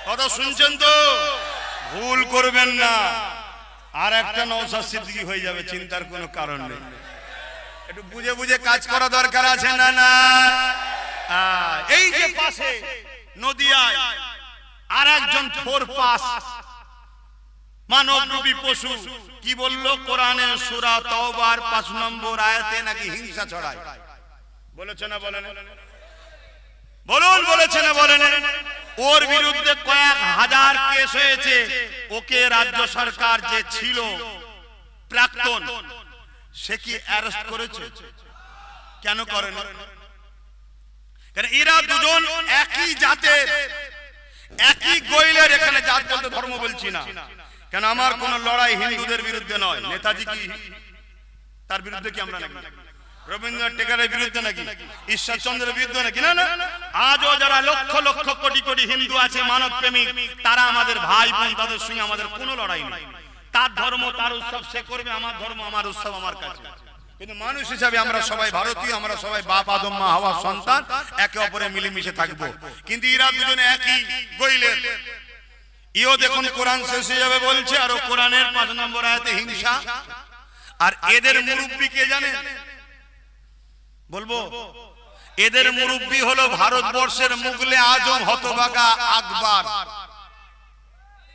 কথা শুনছেন তো? ভুল করবেন না। আর একটা নওশাদ সিদ্দিকী হয়ে যাবে, চিন্তার কোনো কারণ নেই। একটু বুঝে বুঝে কাজ করা দরকার আছে না? না, এই যে পাশে নদিয়ায় আর একজন 4 পাস মানবরূপী পশু কি বললো? কোরআনের সূরা তাওবার 5 নম্বর আয়াতে নাকি হিংসা ছড়ায়। বলেছে না বলেন? বলুন বলেছে না বলেন? ওর বিরুদ্ধে কয়েক হাজার কেস হয়েছে। ওকে রাজ্য সরকার যে ছিল প্রাক্তন, সে কি অ্যারেস্ট করেছে? কেন করেন? কারণ এরা দুজন একই জাতের, একই গোইলের। এখানে জাত বলতে ধর্ম বলছি না, কেন আমার কোন লড়াই হিন্দুদের বিরুদ্ধে নয়। নেতাজি কি তার বিরুদ্ধে কি আমরা নাকি? রবীন্দ্রনাথ টেকারের বিরুদ্ধে নাকি? ঈশ্বরচন্দ্রের বিরুদ্ধে নাকি? না না। আজও যারা লক্ষ লক্ষ কোটি কোটি হিন্দু আছে মানব প্রেমিক, তারা আমাদের ভাই বোন, তাদের সঙ্গে আমাদের কোনো লড়াই নেই। তার ধর্ম তার উৎসব সে করবে, আমার ধর্ম আমার উৎসব আমার কাছে। কিন্তু মানুষ হিসাবে আমরা সবাই ভারতীয়, আমরা সবাই বাপ আদম মা হাওয়া সন্তান, একে অপরে মিলেমিশে থাকবো। কিন্তু এরা দুজনে একই গোইলের। ইও দেখুন কোরআন শেষ হয়ে যাবে বলছে, আর ও কোরআনের 5 নম্বর আয়াতে হিংসা। আর এদের মুরব্বি কে জানেন? বলবো, এদের মুরব্বি হলো ভারতবর্ষের মুগলে আজম হতভাগা আকবর।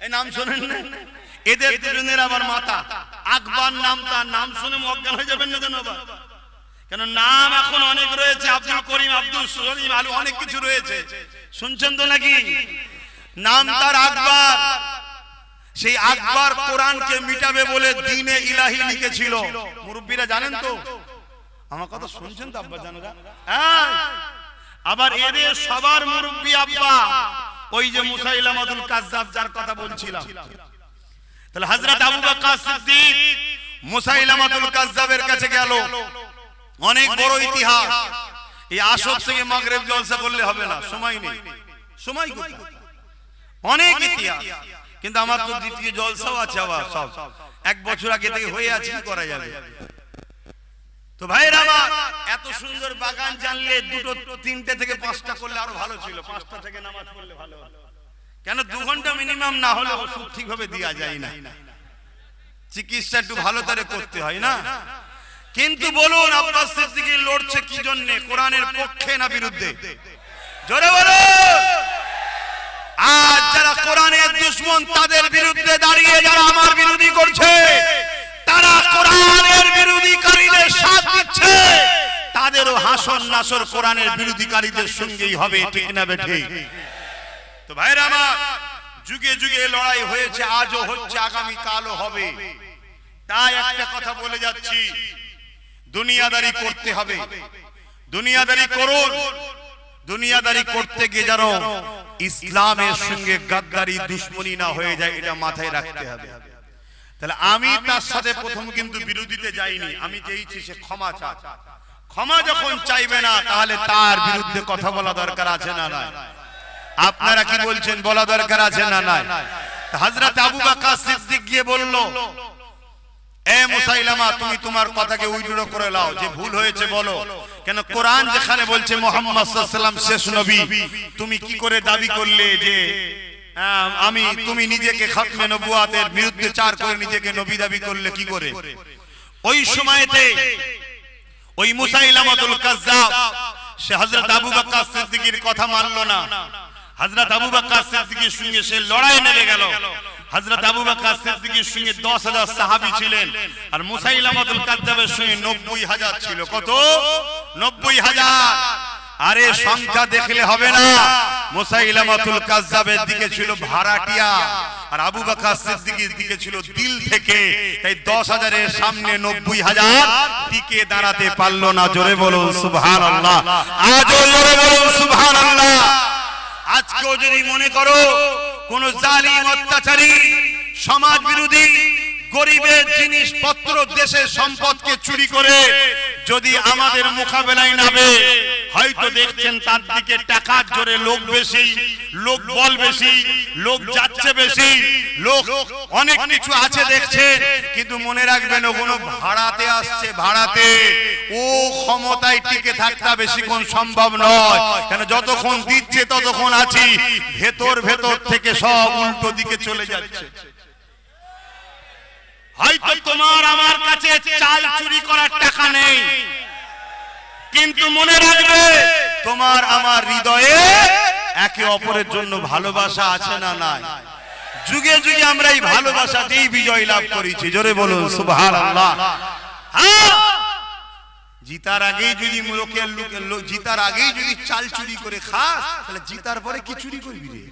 এই নাম শোনেন না? এদের দুজনের আবার মাতা আকবর নাম। তার নাম শুনে অজ্ঞান হয়ে যাবেন না কেন? কেন নাম এখন অনেক রয়েছে, আব্দুল করিম, আব্দুল সলিম, আলু, অনেক কিছু রয়েছে। শুনছেন তো নাকি? নাম তার আকবর। সেই আকবর কোরআনকে মিটাবে বলে দ্বীনে ইলাহি লিখেছিল। মুরব্বিরা জানেন তো? আমার কথা শুনছেন তো আব্বা জানেরা? আবার এদের সবার মুরব্বি আব্বা ওই যে মুসাইলামাতুল কাজ্জাব, যার কথা বলছিলাম। তাহলে হযরত আবু বকর সিদ্দিক মুসাইলামাতুল কাজ্জাবের কাছে গেল। অনেক বড় ইতিহাস। এই আসর থেকে মাগরিব জলসা করলে হবে না, সময় নেই। সময় কোথায়? অনেক ইতিহাস। কিন্তু আমার তো দ্বিতীয় জলসাও আছে, আবার সব 1 বছর আগে থেকে হয়ে আছে, কি করা যাবে? তো ভাইরা আমার, এত সুন্দর বাগান জানলে 2টো 3টে থেকে 5টা করলে আরো ভালো ছিল। 5টা থেকে নামাজ পড়লে ভালো হতো। কেন? 2 ঘন্টা মিনিমাম না হলে ওষুধ ঠিকভাবে দেওয়া যায় না, চিকিৎসা একটু ভালো করে করতে হয় না। কিন্তু বলুন আব্বাস সিদ্দিকী লড়ছে কি জন্য? কোরআনের পক্ষে না বিরুদ্ধে? জোরে বলুন। আজ যারা কোরআনের দুশমন, তাদের বিরুদ্ধে দাঁড়িয়ে যারা আমার বিরোধী করছে, তারা কোরআনের বিরোধীকারীদের সাথ দিচ্ছে, তাদেরও হাসর নাসর কোরআনের বিরোধীকারীদের সঙ্গেই হবে। ঠিক না বেঠে? তো ভাইরা আমার, যুগে যুগে লড়াই হয়েছে, আজও হচ্ছে, আগামী কালও হবে। তাই একটা কথা বলে যাচ্ছি, দুনিয়াদারি করতে হবে, দুনিয়াদারি করুন। দুনিয়াদারি করতে গিয়ে যেন ইসলামের সঙ্গে গাদ্দারি দুশ্মনী না হয়ে যায়, এটা মাথায় রাখতে হবে। তাহলে আমি তার সাথে প্রথম কিন্তু বিরোধিতে যাইনি, আমি চেয়েছি সে ক্ষমা চায়। ক্ষমা যখন চাইবে না, তাহলে তার বিরুদ্ধে কথা বলা দরকার আছে না নাই? আপনারা কি বলছেন, বলা দরকার আছে না নাই? হযরত আবু বকর সিদ্দিক গিয়ে বলল, এ মুসাইলামা, তুমি তোমার কথাকে উইথড্র করে নাও, যে ভুল হয়েছে বলো। কেন কোরআন যেখানে বলছে মুহাম্মদ সাল্লাল্লাহু আলাইহি ওয়াসাল্লাম শেষ নবী, তুমি কি করে দাবি করলে যে তুমি নিজেকে খাতমে নবুয়াতের বিরুদ্ধে চার করে নিজেকে নবী দাবি করলে কি করে? ওই সময়তে ওই মুসাইলামাতুল কাজ্জাব সে হযরত আবু বকর সিদ্দিকের কথা মানল না। হযরত আবু বকর সিদ্দিকের সঙ্গে সে লড়াই নেমে গেল। হযরত আবু বকর সিদ্দিকের সঙ্গে 10,000 সাহাবী ছিলেন, আর মুসাইলামাতুল কাজ্জাবের সঙ্গে 90,000 ছিল। কত? 90,000। আরে সংখ্যা দেখলে হবে না, মুসাইলামাতুল কাজ্জাবের দিকে ছিল ভাড়াটিয়া, আর আবু বকর সিদ্দিকের দিকে ছিল দিল থেকে। তাই 10,000 এর সামনে 90,000 টিকে দাঁড়াতে পারলো না। জোরে বলুন সুবহানাল্লাহ। আজও জোরে বলুন সুবহানাল্লাহ। আজকেও যদি মনে করো কোন জালিম অত্যাচারী সমাজ বিরোধী গরিবের জিনিসপত্র দেশের সম্পদকে চুরি করে যদি আমাদের মোকাবেলায় নামে, হয়তো দেখছেন তার দিকে টাকার জোরে লোক বেশি, লোক বল বেশি, লোক যাচ্ছে বেশি, লোক অনেক কিছু আছে দেখছেন, কিন্তু মনে রাখবেন ওগুলো ভাড়াতে আসছে, ভাড়াতে। ও ক্ষমতায় টিকে থাকতে বেশিক্ষণ সম্ভব নয়, কেন যতক্ষণ দিচ্ছে ততক্ষণ আছি, ভেতর ভেতর থেকে সব উল্টো দিকে চলে যাচ্ছে। হয়তো তোমার আমার কাছে চাল চুরি করার টাকা নেই, কিন্তু মনে রাখবে তোমার আমার হৃদয়ে একে অপরের জন্য ভালোবাসা আছে না নাই? যুগে যুগে আমরা এই ভালোবাসা দিয়েই বিজয় লাভ করেছি। জোরে বলুন সুবহানাল্লাহ। হ্যাঁ, জিতার আগেই যদি জিতার আগেই যদি চাল চুরি করে খাস, তাহলে জিতার পরে কি চুরি করবি রে?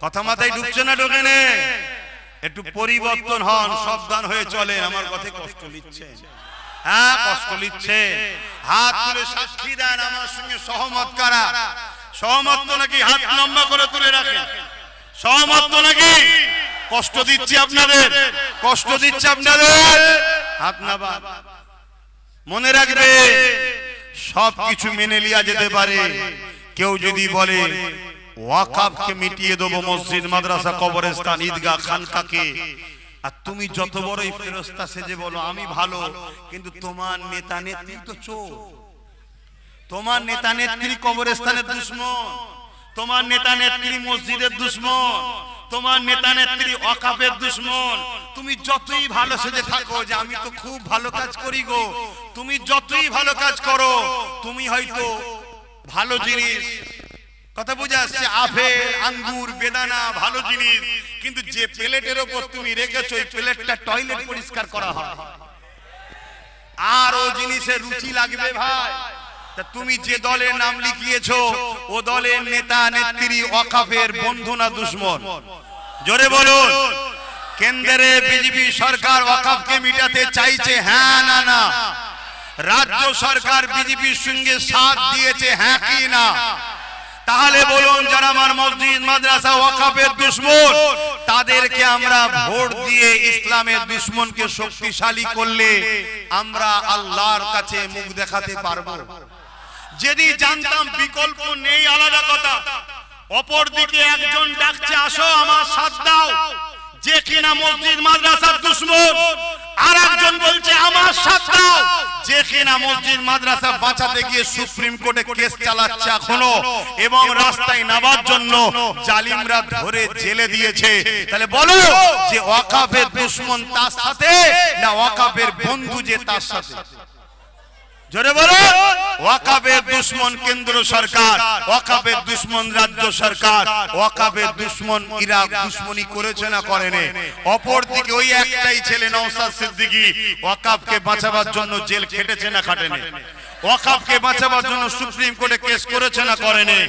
কথা মাথায় ঢুকছে না? ঢোকে না? একটু পরিবর্তন হন, সাবধান হয়ে চলে। আমার কথায় কষ্ট নিচ্ছে? হ্যাঁ, কষ্ট নিচ্ছে। হাত তুলে সাক্ষী দেন আমার সঙ্গে সহমত কারা। সহমত তো নাকি হাত লম্বা করে তুলে রাখেন? সহমত তো নাকি? কষ্ট দিচ্ছি আপনাদের, কষ্ট দিচ্ছে আপনাদের, হাত নাবা। মনে রাখবে সবকিছু মেনে লিয়া যেতে পারে। কেউ যদি বলে ওয়াকফকে মিটিয়ে দেব, মসজিদ, মাদ্রাসা, কবরস্থান, ঈদগাহ, খানকাকে, আর তুমি যত বড়ই ফেরেশতা সেজে বলো আমি ভালো, কিন্তু তোমার নেতা নেত্রী তো চোর। তোমার নেতা নেত্রী কবরস্থানের দুশমন, তোমার নেতা নেত্রী মসজিদের দুশমন, তোমার নেতা নেত্রী ওয়াকফের দুশমন। তুমি যতই ভালো সেজে থাকো যে আমি তো খুব ভালো কাজ করি গো, তুমি যতই ভালো কাজ করো, তুমি হয়তো ভালো জিনিস, কথা বুঝে আসছে, আপেল, আঙ্গুর, বেদানা ভালো জিনিস, কিন্তু যে প্লেটের উপর তুমি রেখেছো ওই প্লেটটা টয়লেট পরিষ্কার করা হয়, আর ও জিনিসের রুচি লাগবে ভাই। তা তুমি যে দলের নাম লিখিয়েছো ও দলের নেতা নেত্রী ওয়াকফের বন্ধু না দুশমন? জোরে বলুন। কেন্দ্রে বিজেপি সরকার ওয়াকফকে মিটাতে চাইছে, হ্যাঁ না না? রাজ্য সরকার বিজেপির সঙ্গে সাথ দিয়েছে, হ্যাঁ কি না? তাহলে বলুন, যারা আমার মসজিদ, মাদ্রাসা, ওয়াকফের দুশমন, তাদেরকে আমরা ভোট দিয়ে ইসলামের দুশমনকে শক্তিশালী করলে আমরা আল্লাহর কাছে মুখ দেখাতে পারবো। যদি জানতাম বিকল্প নেই আলাদা কথা, অপর দিকে একজন ডাকছে আসো আমার সাথ দাও, যে কিনা মসজিদ মাদ্রাসার দুশমন, আর একজন বলছে আমার সাথ দাও, যে কিনা মসজিদ মাদ্রাসা বাঁচাতে গিয়ে সুপ্রিম কোর্টে কেস চালাচ্ছে এখনো, এবং রাস্তায় নামার জন্য জালিমরা ধরে জেলে দিয়েছে। তাহলে বলো যে ওয়াকফের দুশমন তার সাথে না ওয়াকফের বন্ধু যে তার সাথে? জোরে বলো। ওয়াকফের দুশমন কেন্দ্র সরকার, ওয়াকফের দুশমন রাজ্য সরকার, ওয়াকফের দুশমন ইরাক দুশমনি করেছে না করেনি? অপর দিকে ওই একটাই ছেলে নওশাদ সিদ্দিকী ওয়াকফকে বাঁচাবার জন্য জেল খেটেছে না খাটেনি? ওয়াকফকে বাঁচাবার জন্য সুপ্রিম কোর্টে কেস করেছে না করেনি?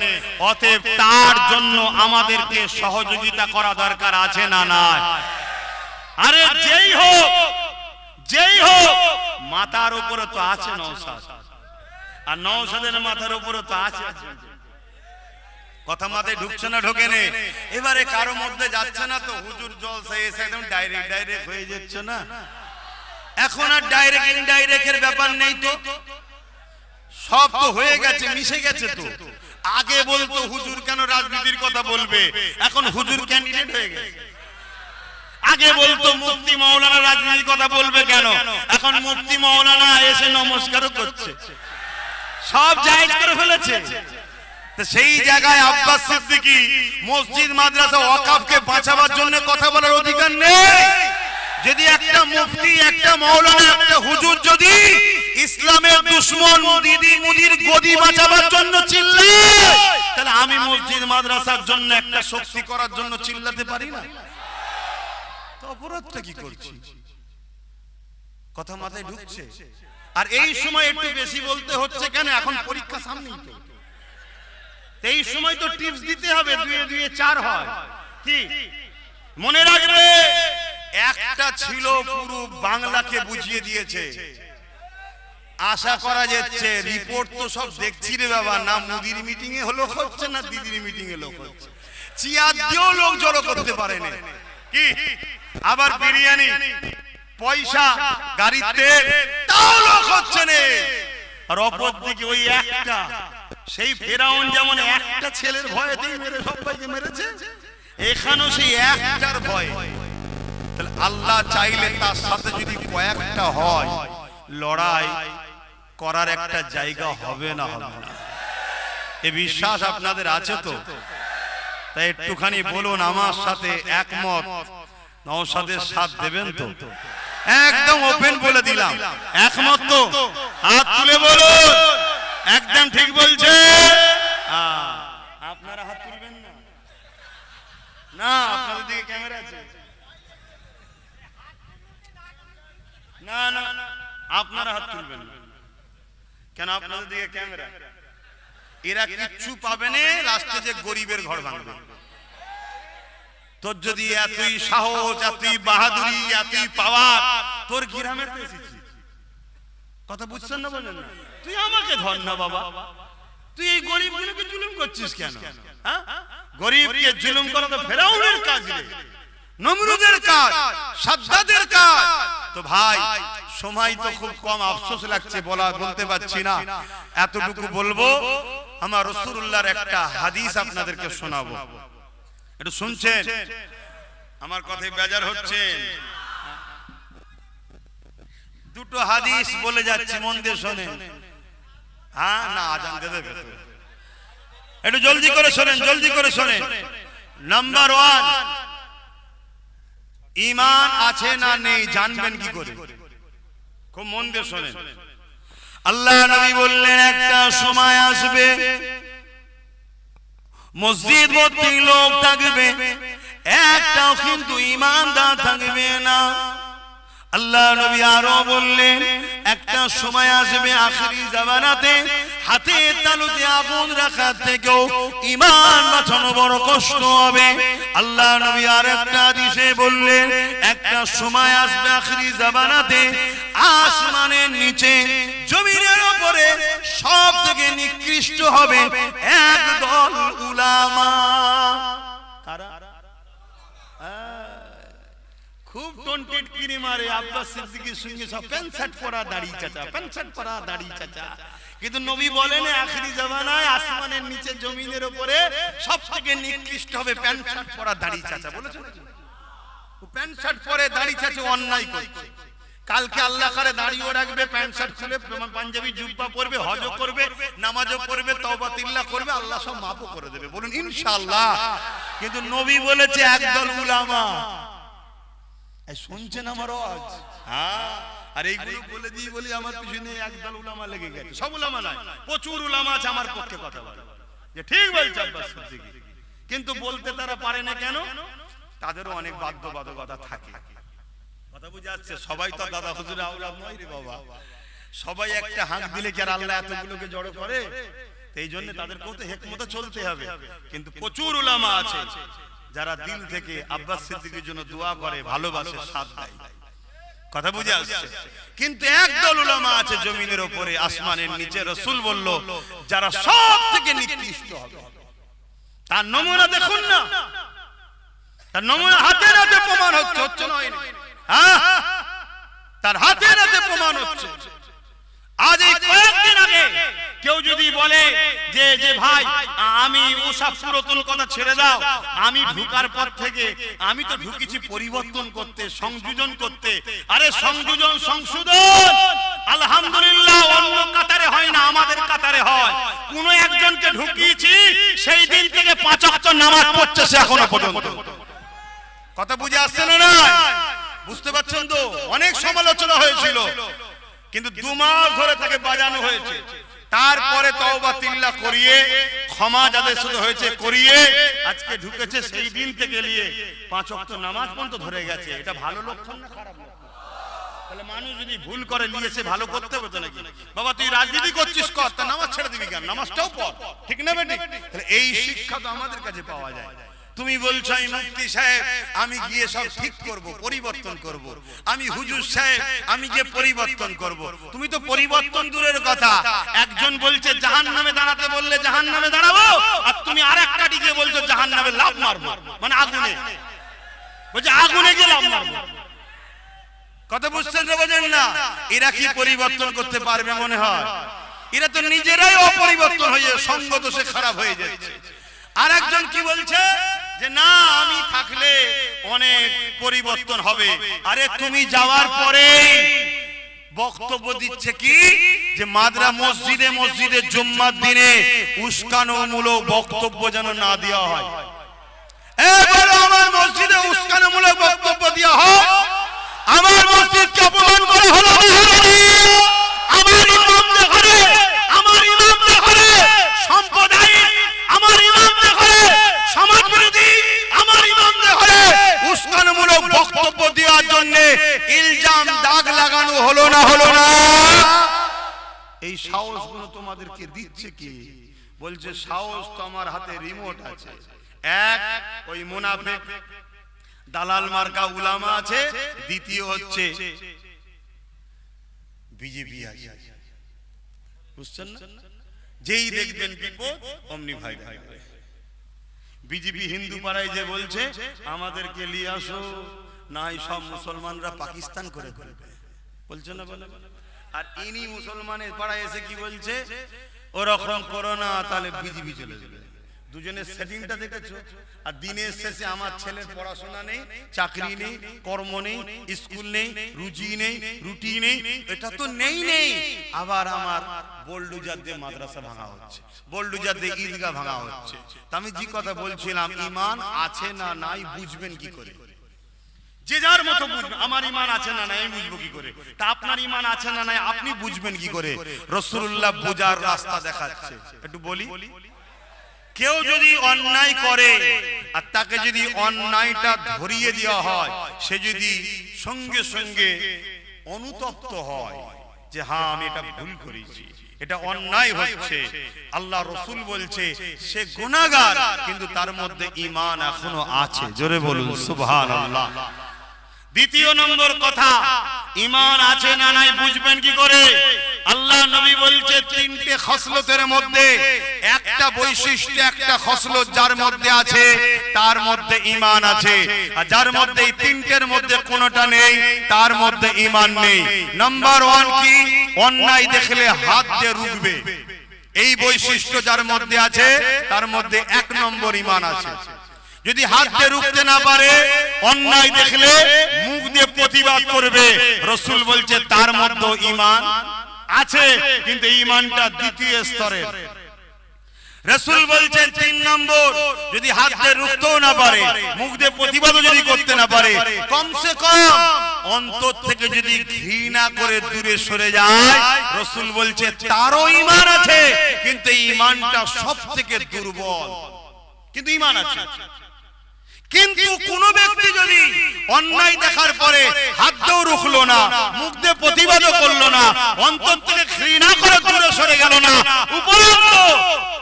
অতএব তার জন্য আমাদেরকে সহযোগিতা করা দরকার আছে না নাই? আরে যেই হোক, যেই হোক মাথার উপরে তো আছে নওশাদ, আর নওশাদের মাথার উপরে তো আছে। কথা মাথায় ঢুকছে না ঢোকে নে? এবারে কারো মধ্যে যাচ্ছে না তো হুজুর জলসা এসে একদম ডাইরেক্ট হয়ে যাচ্ছে না? এখন আর ডাইরেক্ট ইনডাইরেক্টের ব্যাপার নেই তো, সব তো হয়ে গেছে, মিশে গেছে তো। আগে বলতো হুজুর কেন রাজনীতির কথা বলবে, এখন হুজুর ক্যান্ডিডেট হয়ে গেছে। আগে বলতো মুফতি মাওলানা রাজনীতির কথা বলবে কেন, এখন মুফতি মাওলানা এসে নমস্কারও করছে, সব জায়েজ করে ফেলেছে। তো সেই জায়গায় আব্বাস সিদ্দিকী মসজিদ মাদ্রাসা ওয়াকফকে বাঁচাবার জন্য কথা বলার অধিকার নেই? যদি একটা মুফতি, একটা মাওলানা, একটা হুজুর যদি ইসলামের দুশমন দিদি মুদির গদি বাঁচাবার জন্য চিল্লায়, তাহলে আমি মসজিদ মাদ্রাসার জন্য একটা শক্তি করার জন্য চিল্লাতে পারি না? তো অপরাধটা কি করছি? কথা মাথায় ঢুকছে? আর এই সময় একটু বেশি বলতে হচ্ছে কেন? এখন পরীক্ষা সামনেই তো, এই সময় তো টিপস দিতে হবে, 2 2 4 হয়। কি মনে রাখবে, একটা ছিল পুরো বাংলাকে বুঝিয়ে দিয়েছে। আশা করা যাচ্ছে, রিপোর্ট তো সব দেখছি রে বাবা, না মুদির মিটিং এ হলো হচ্ছে, না দিদির মিটিং এ লোক হচ্ছে, চেয়ার দিয়েও লোক জড়ো করতে পারে না। কি আবার বিরিয়ানি, পয়সা, গাড়ির তেল, তাও লোক হচ্ছে না। আর অপর দিকে ওই একটা, সেই ফেরাউন যেমন একটা ছেলের ভয়েতেই মেরে সবাইকে মেরেছে, এখানেও সেই একটার ভয়। তাহলে আল্লাহ চাইলে তার সাথে যদি কয়েকটা হয়, লড়াই করার একটা জায়গা হবে না, হবে না? এই বিশ্বাস আপনাদের আছে তো? তাই একটুখানি বলুন আমার সাথে একমত, নওশাদের সাথ দেবেন তো? একদম ওপেন বলে দিলাম, একমত তো? হাত তুলে বলুন, একদম ঠিক বলছে। আপনারা হাত তুলবেন না? না, আপনাদের দিকে ক্যামেরা আছে। না না, আপনারা হাত তুলবেন না কেন? আপনাদের দিকে ক্যামেরা। এরা কিচ্ছু পাবে না, লাস্টে যে গরিবের ঘর ভাঙবে। তোর যদি এতই সাহস, এতই বাহাদুরি, এতই পাওয়ার, তোর গ্রামে তো এসেছি। কথা বুঝছেন না? বলেন না, তুই আমাকে ধর না বাবা, তুই এই গরিবগুলোকে জুলুম করছিস কেন? গরিবকে জুলুম করা তো ফেরাউনের কাজ রে, নমরুদের কাজ, সাদ্দাদের কাজ। তো ভাই সময় তো খুব কম, আফসোস লাগছে বলতে পারছি না। এতটুকু বলবো, আমার রাসূলুল্লাহর একটা হাদিস আপনাদেরকে শোনাবো, একটু শুনছেন? আমার কথায় বেজার হচ্ছে? দুটো হাদিস বলে যাচ্ছি, মন দিয়ে শোনেন। হ্যাঁ না, আজান দিয়ে দেবে তো, একটু জলদি করে শোনেন, জলদি করে শোনেন। নাম্বার 1, ঈমান আছে না নেই জানবেন কি করে? খুব মন দিয়ে শোনেন। আল্লাহ নবী বললেন, একটা সময় আসবে মসজিদ ভর্তি লোক থাকবে, একটাও কিন্তু ঈমানদার থাকবে না। আল্লাহ নবী আরো বললেন, একটা সময় আসবে আখিরি জামানাতে, হাতে তালুতে আগুন রাখার থেকেও ঈমান বাঁচানো বড় কষ্ট হবে। আল্লাহ নবী আর একটা হাদিসে বললেন, একটা সময় আসবে আখিরি জামানাতে, আসমানের নিচে জমিনের উপরে সব থেকে নিকৃষ্ট হবে একদল উলামা। কারা? খুব টন্টেড কিনে মারে আব্বাস সিদ্দিকীর সঙ্গে সব প্যান্ট শার্ট পরা দাড়ি চাচা, প্যান্ট শার্ট পরা দাড়ি চাচা। কিন্তু নবী বলেন আখিরি জামানায় আসমানের নিচে জমিনের উপরে সবথেকে নিকৃষ্ট হবে প্যান্ট শার্ট পরা দাড়ি চাচা। বলেছেন ও প্যান্ট শার্ট পরে দাড়ি চাচা অন্যায় করছে। কালকে আল্লাহ করে দাড়িও রাখবে, প্যান্ট শার্ট খুলে পাঞ্জাবি জুব্বা পরবে, হজও করবে, নামাজও পড়বে, তওবা তিল্লা করবে, আল্লাহ সব মাফও করে দেবে। বলুন ইনশাআল্লাহ। কিন্তু নবী বলেছে একদল উলামা। শুনছেন আমার আওয়াজ? হ্যাঁ। আর এইগুলো বলে দিই বলি আমার পিছনে একদল উলামা লেগে গেছে। সব উলামা নয়, প্রচুর উলামা আছে আমার পক্ষে কথা বলে, যে ঠিক বলছে আব্বাস সিদ্দিকী। কিন্তু বলতে তারা পারে না কেন? তাদেরও অনেক বাধ্যবাধকতা থাকে। কথা বুঝে আসছে? সবাই তো দাদা হুজুর আওলাদ নয় রে বাবা। সবাই একটা হাঁক দিলে কি আর আল্লাহ এতগুলোকে জড়ো করে? এই জন্য তাদেরকেও তো হিকমতে চলতে হবে। কিন্তু প্রচুর উলামা আছে যারা দিল থেকে আব্বাস সিদ্দিকীর জন্য দোয়া করে, ভালোবাসে, সাথ দেয়। কথা বুঝে আসছে? কিন্তু একদল উলামা আছে জমিনের উপরে আসমানের নিচে, রাসূল বলল যারা সব থেকে নিকৃষ্ট হবে। তার নমুনা দেখুন না, তার নমুনা হাতে নাতে প্রমাণ হচ্ছে, হচ্ছে নয়? হ্যাঁ, তার হাতে নাতে প্রমাণ হচ্ছে। আজ এই কয়েকদিন আগে কেউ যদি বলে যে যে ভাই আমি ওসব পুরাতন কথা ছেড়ে দাও, আমি ঢুকার পর থেকে আমি তো ঢুকেছি পরিবর্তন করতে, সংযোজন করতে। আরে সংযোজন সংশোধন আলহামদুলিল্লাহ অন্য কাতারে হয় না, আমাদের কাতারে হয়। কোন একজনকে ঢুকিয়েছি, সেই দিন থেকে 5 ওয়াক্ত নামাজ পড়ছে সে এখনো পর্যন্ত। কথা বুঝে আসছে না? না বুঝতে পারছেন তো? অনেক সমালোচনা হয়েছিল, কিন্তু 2 মাস ধরে তাকে বাজানো হয়েছে। তারপরে তওবা তিল্লা করিয়ে ক্ষমা যাদের সাথে হয়েছে করিয়ে আজকে ঢুকেছে, সেই দিন থেকে নিয়ে 5 ওয়াক্ত নামাজ পর্যন্ত ধরে গেছে। এটা ভালো লক্ষণ না খারাপ লক্ষণ? তাহলে মানুষ যদি ভুল করে নিয়েছে ভালো করতে হবে তো নাকি? বাবা তুই রাজনীতি করছিস কর, তা নামাজ ছেড়ে দিবি কেন? নামাজটাও পড়, ঠিক না বেটি? তাহলে এই শিক্ষা তো আমাদের কাছে পাওয়া যায়। তুমি বলছো আমি মুফতি সাহেব আমি গিয়ে সব ঠিক করব, পরিবর্তন করব, আমি হুজুর সাহেব আমি গিয়ে পরিবর্তন করব। তুমি তো পরিবর্তন দূরের কথা, একজন বলছে জাহান্নামে দাঁড়াতে বললে জাহান্নামে দাঁড়াবো, আর তুমি আরেকটা দিকে বলছো জাহান্নামে লাফ মারবো, মানে আগুনে, বলছে আগুনে গিয়ে লাফ মারবো। কথা বুঝছেন না বোঝেন না? এরা কি পরিবর্তন করতে পারবে মনে হয়? এরা তো নিজেরাই অপরিবর্তন হয়ে সঙ্গ দোষে খারাপ হয়ে যাচ্ছে। আর একজন কি বলছে যে না আমি থাকলে অনেক পরিবর্তন হবে। আরে তুমি যাওয়ার পরে বক্তব্য দিচ্ছে কি যে মাদ্রা মসজিদে মসজিদে জুম্মার দিনে উস্কানোমূলক বক্তব্য যেন না দেওয়া হয়। এবারে আমার মসজিদে উস্কানোমূলক বক্তব্য দেওয়া হয়, আমার মসজিদকে অপমান করা হলো না? আমার ইমামদের ঘরে, আমার ইমামদের ঘরে সম্প্রদায়, আমার ইমামদের ঘরে সমাজ বিরোধী, আমার ইমামদের ঘরে উস্কানোমূলক বক্তব্য দেওয়ার জন্য ইলজাম দাগ লাগানো হলো না? হলো না? এই সাহসগুলো তোমাদেরকে দিচ্ছে কি? বলছে সাহস তো আমার হাতে রিমোট আছে। এক ওই মুনাফিক দালাল মার্কা উলামা আছে, দ্বিতীয় হচ্ছে বিজেপি আছে। বুঝছেন না? যেই দেখবেন বিপদ অমনি ভাই ভাই। বিজেপি হিন্দু পাড়ায় যে বলছে আমাদেরকে নিয়ে আসো, নাই সব মুসলমানরা পাকিস্তান করে ফেলবে, বলছে না? বলে। আর ইনি মুসলমানের পাড়ায় এসে কি বলছে, ওরকম করো না তাহলে বিজেপি চলে যাবে। দুজনের সেটিংটা দেখেছো? আর দিনের শেষে আমার ছেলের পড়াশোনা নেই, চাকরি নেই, কর্ম নেই, স্কুল নেই, রুজি নেই, রুটি নেই, এটা তো নেই নেই। আবার আমার বোল্ডুজার দিয়ে মাদ্রাসা ভাঙা হচ্ছে, বোল্ডুজার দিয়ে ঈদগাহ ভাঙা হচ্ছে। তা আমি যে কথা বলছিলাম, ঈমান আছে না নাই বুঝবেন কি করে? যে যার মতো বুঝবে। আমার ঈমান আছে না নাই আমি বুঝবো কি করে? তা আপনার ঈমান আছে না নাই আপনি বুঝবেন কি করে? রাসূলুল্লাহ বুঝার রাস্তা দেখাচ্ছে। একটু বলি, কেউ যদি অন্যায় করে আর তাকে যদি অন্যায়টা ধরিয়ে দেওয়া হয়, সে যদি সঙ্গে সঙ্গে অনুতপ্ত হয় যে হ্যাঁ আমি এটা ভুল করেছি, এটা অন্যায় হচ্ছে, আল্লাহ রাসূল বলছে সে গুনাহগার, কিন্তু তার মধ্যে ঈমান এখনো আছে। জোরে বলুন সুবহানাল্লাহ। দ্বিতীয় নম্বর কথা, ঈমান আছে না নাই বুঝবেন কি করে? আল্লাহ নবী বলছে 3টে খসলতের মধ্যে একটা বৈশিষ্ট্য, একটা খসলত যার মধ্যে আছে তার মধ্যে ঈমান আছে, আর যার মধ্যে এই 3টের মধ্যে কোনোটা নেই তার মধ্যে ঈমান নেই। নাম্বার 1 কি? অন্যায় দেখলে হাত দিয়ে রুখবে। এই বৈশিষ্ট্য যার মধ্যে আছে তার মধ্যে 1 নম্বর ঈমান আছে। যদি হাত দিয়ে রুখতে না পারে, অন্যায় দেখলে মুখ দিয়ে প্রতিবাদ করবে, রাসূল বলছে তার মধ্যে ঈমান আছে, কিন্তু ঈমানটা দ্বিতীয় স্তরের। রাসূল বলছেন 3 নম্বর, যদি হাত দিয়ে রুখতেও না পারে, মুখ দিয়ে প্রতিবাদও যদি করতে না পারে, কমসে কম অন্তর থেকে যদি ঘৃণা করে দূরে সরে যায়, রাসূল বলছে তারও ঈমান আছে, কিন্তু এই ঈমানটা সবথেকে দুর্বল, কিন্তু ঈমান আছে। কিন্তু কোন ব্যক্তি যদি অন্যায় দেখার পরে হাত দিয়েও রুখলো না, মুখ দিয়ে প্রতিবাদও করলো না, অন্তর থেকে ঘৃণা করে দূরে সরে গেল না, উপরন্তু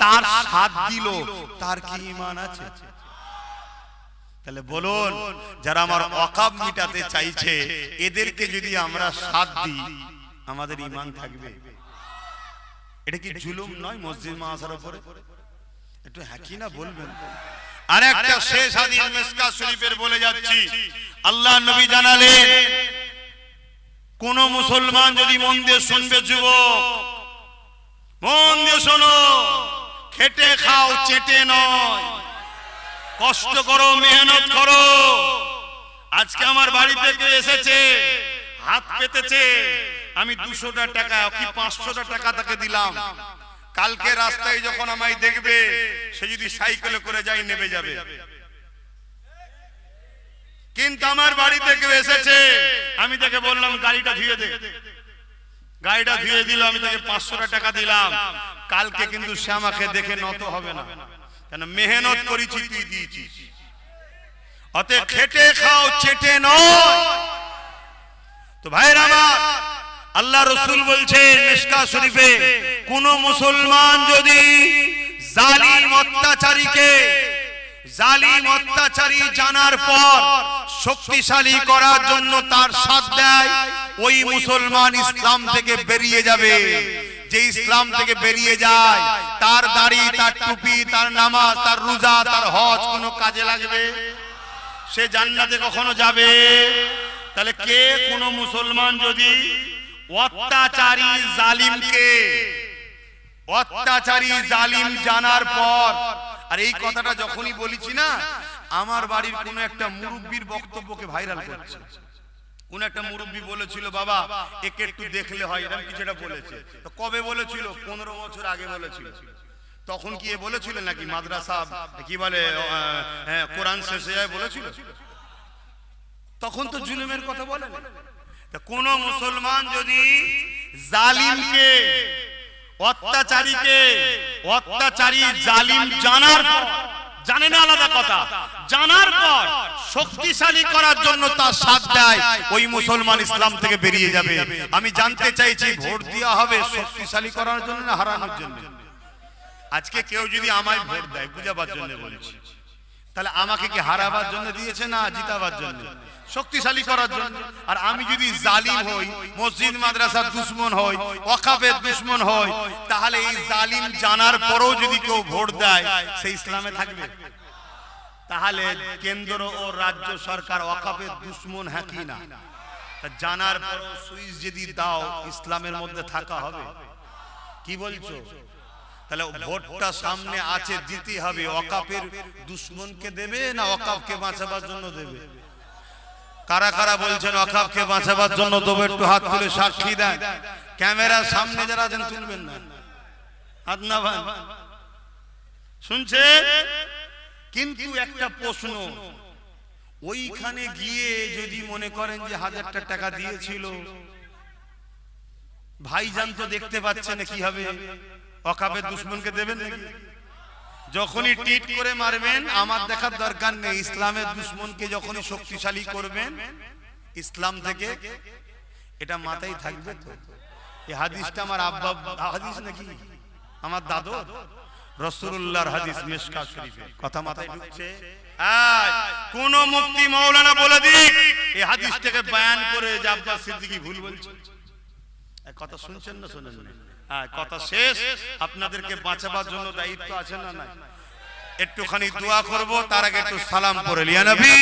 তার সাথ দিল, তার কি ঈমান আছে? তাহলে বলুন, যারা আমার ওয়াকাফ মিটাতে চাইছে এদেরকে যদি আমরা সাথ দিই আমাদের ঈমান থাকবে? এটা কি জুলুম নয় মসজিদ মাদ্রাসার উপরে? একটু হ্যাঁ কি না বলবেন। আর একটা শেষ হাদিস মিশকাত শরীফের বলে যাচ্ছি, আল্লাহ নবী জানালেন কোন মুসলমান যদি মন দিয়ে শুনবে, যুবক মন দিয়ে শোনো, খেটে খাও চেটে নয়, কষ্ট করো মেহনত করো। আজকে আমার বাড়িতে কেউ এসেছে, হাত পেতেছে, আমি 200টা টাকা কি 500টা টাকা তাকে দিলাম। কালকে রাস্তায় যখন আমায় দেখবে, সে যদি সাইকেলে করে যাই নেমে যাবে। কিন্তু আমার বাড়িতে কেউ এসেছে, আমি তাকে বললাম গাড়িটা ধুয়ে দে, গাড়িটা ধুয়ে দিল, আমি তাকে 500টা টাকা দিলাম। কালকে কিন্তু সে আমাকে দেখে নত হবে না, কেন মেহনত করেছি তুই দিয়েছিস। অতএব খেটে খাও চেটে নয়। তো ভাইরা আমার, আল্লাহ রাসূল বলছেন মিশকাত শরীফে, কোন মুসলমান যদি জালিম অত্যাচারী জানার পর শক্তিশালী করার জন্য তার সাথ দেয়, ওই মুসলমান ইসলাম থেকে বেরিয়ে যাবে। যে ইসলাম থেকে বেরিয়ে যায়, তার দাড়ি, তার টুপি, তার নামাজ, তার রোজা, তার হজ কোনো কাজে লাগবে? সে জান্নাতে কখনো যাবে? তাহলে কে কোন মুসলমান যদি অত্যাচারী জালিম জানার পর, আর এই কথাটা যখনই বলেছি না, আমার বাড়ির কোন একটা মুরব্বির বক্তব্যকে ভাইরাল করছে। কোন একটা মুরব্বি বলেছিল, বাবা একে একটু দেখলে হয়, এরকম কিছু একটা বলেছে। তো কবে বলেছিল? 15 বছর আগে বলেছিল। তখন কি এ বলেছিল নাকি মাদ্রাসা কি বলে কোরআন শেষে যায় বলেছিল? তখন তো জুলুমের কথা বলে। কোন মুসলমান যদি জালিমকে, অত্যাচারী জালিম জানার পর, জানে না আলাদা কথা, জানার পর শক্তিশালী করার জন্য তার সাথ দেয়, ওই মুসলমান ইসলাম থেকে বেরিয়ে যাবে। আমি জানতে চাইছি, ভোট দেওয়া হবে শক্তিশালী করার জন্য না হারানোর জন্য? আজকে কেউ যদি আমায় ভোট দেয়, বুঝাবার জন্য বলছি, তাহলে আমাকে কি হারাবার জন্য দিয়েছে না জিতাবার জন্য? শক্তিশালী করার জন্য। আর আমি যদি জালিম হই, মসজিদ মাদ্রাসার দুশমন হই, ওয়াকাফের দুশমন হই, তাহলে এই জালিম জানার পরেও যদি কেউ ভোট দেয়, সে ইসলামে থাকবে? তাহলে কেন্দ্র ও রাজ্য সরকার ওয়াকাফের দুশমন হ্যাঁ কি না? জানার পরেও সুইচ যদি দাও, ইসলামের মধ্যে থাকা হবে? কি বলছো? তাহলে ভোটটা সামনে আছে, দিতে হবে। ওয়াকাফের দুশমনকে দেবে না ওয়াকাফকে বাঁচাবার জন্য দেবে? কারা কারা বলছেন ওয়াকাফকে বাঁচাবার জন্য দেবে? একটু হাত তুলে সাক্ষী দেন। ক্যামেরার সামনে যারা আছেন তুলবেন না, হাত না ভাই, শুনছে? কিন্তু একটা প্রশ্ন, ওইখানে গিয়ে যদি মনে করেন যে 1000টা টাকা দিয়েছিল, ভাইজান তো দেখতে পাচ্ছেন কি হবে? ওয়াকাফের দুশমনকে দেবেন নাকি? যখনই টিট করে মারবেন, আমার দেখার দরকার নেই। ইসলামের দুশমনকে যখনই শক্তিশালী করবেন ইসলাম থেকে, এটা মাথায় থাকবে তো। এই হাদিসটা আমার আব্বা হাদিস নাকি আমার দাদু রাসূলুল্লাহর হাদিস, মিশকাত শরীফে। কথা মাথায় ঢুকছে? কোন মুফতি মাওলানা বলে দিক এই হাদিসটাকে বয়ান করে যে আব্বাস সিদ্দিকী ভুল বলছে। কথা শুনছেন না শুনেন না? কথা শেষ। আপনাদেরকে বাঁচাবার জন্য দায়িত্ব আছে না নাই? একটুখানি দোয়া করব, তার আগে একটু সালাম পড়ে লিয়া নবী।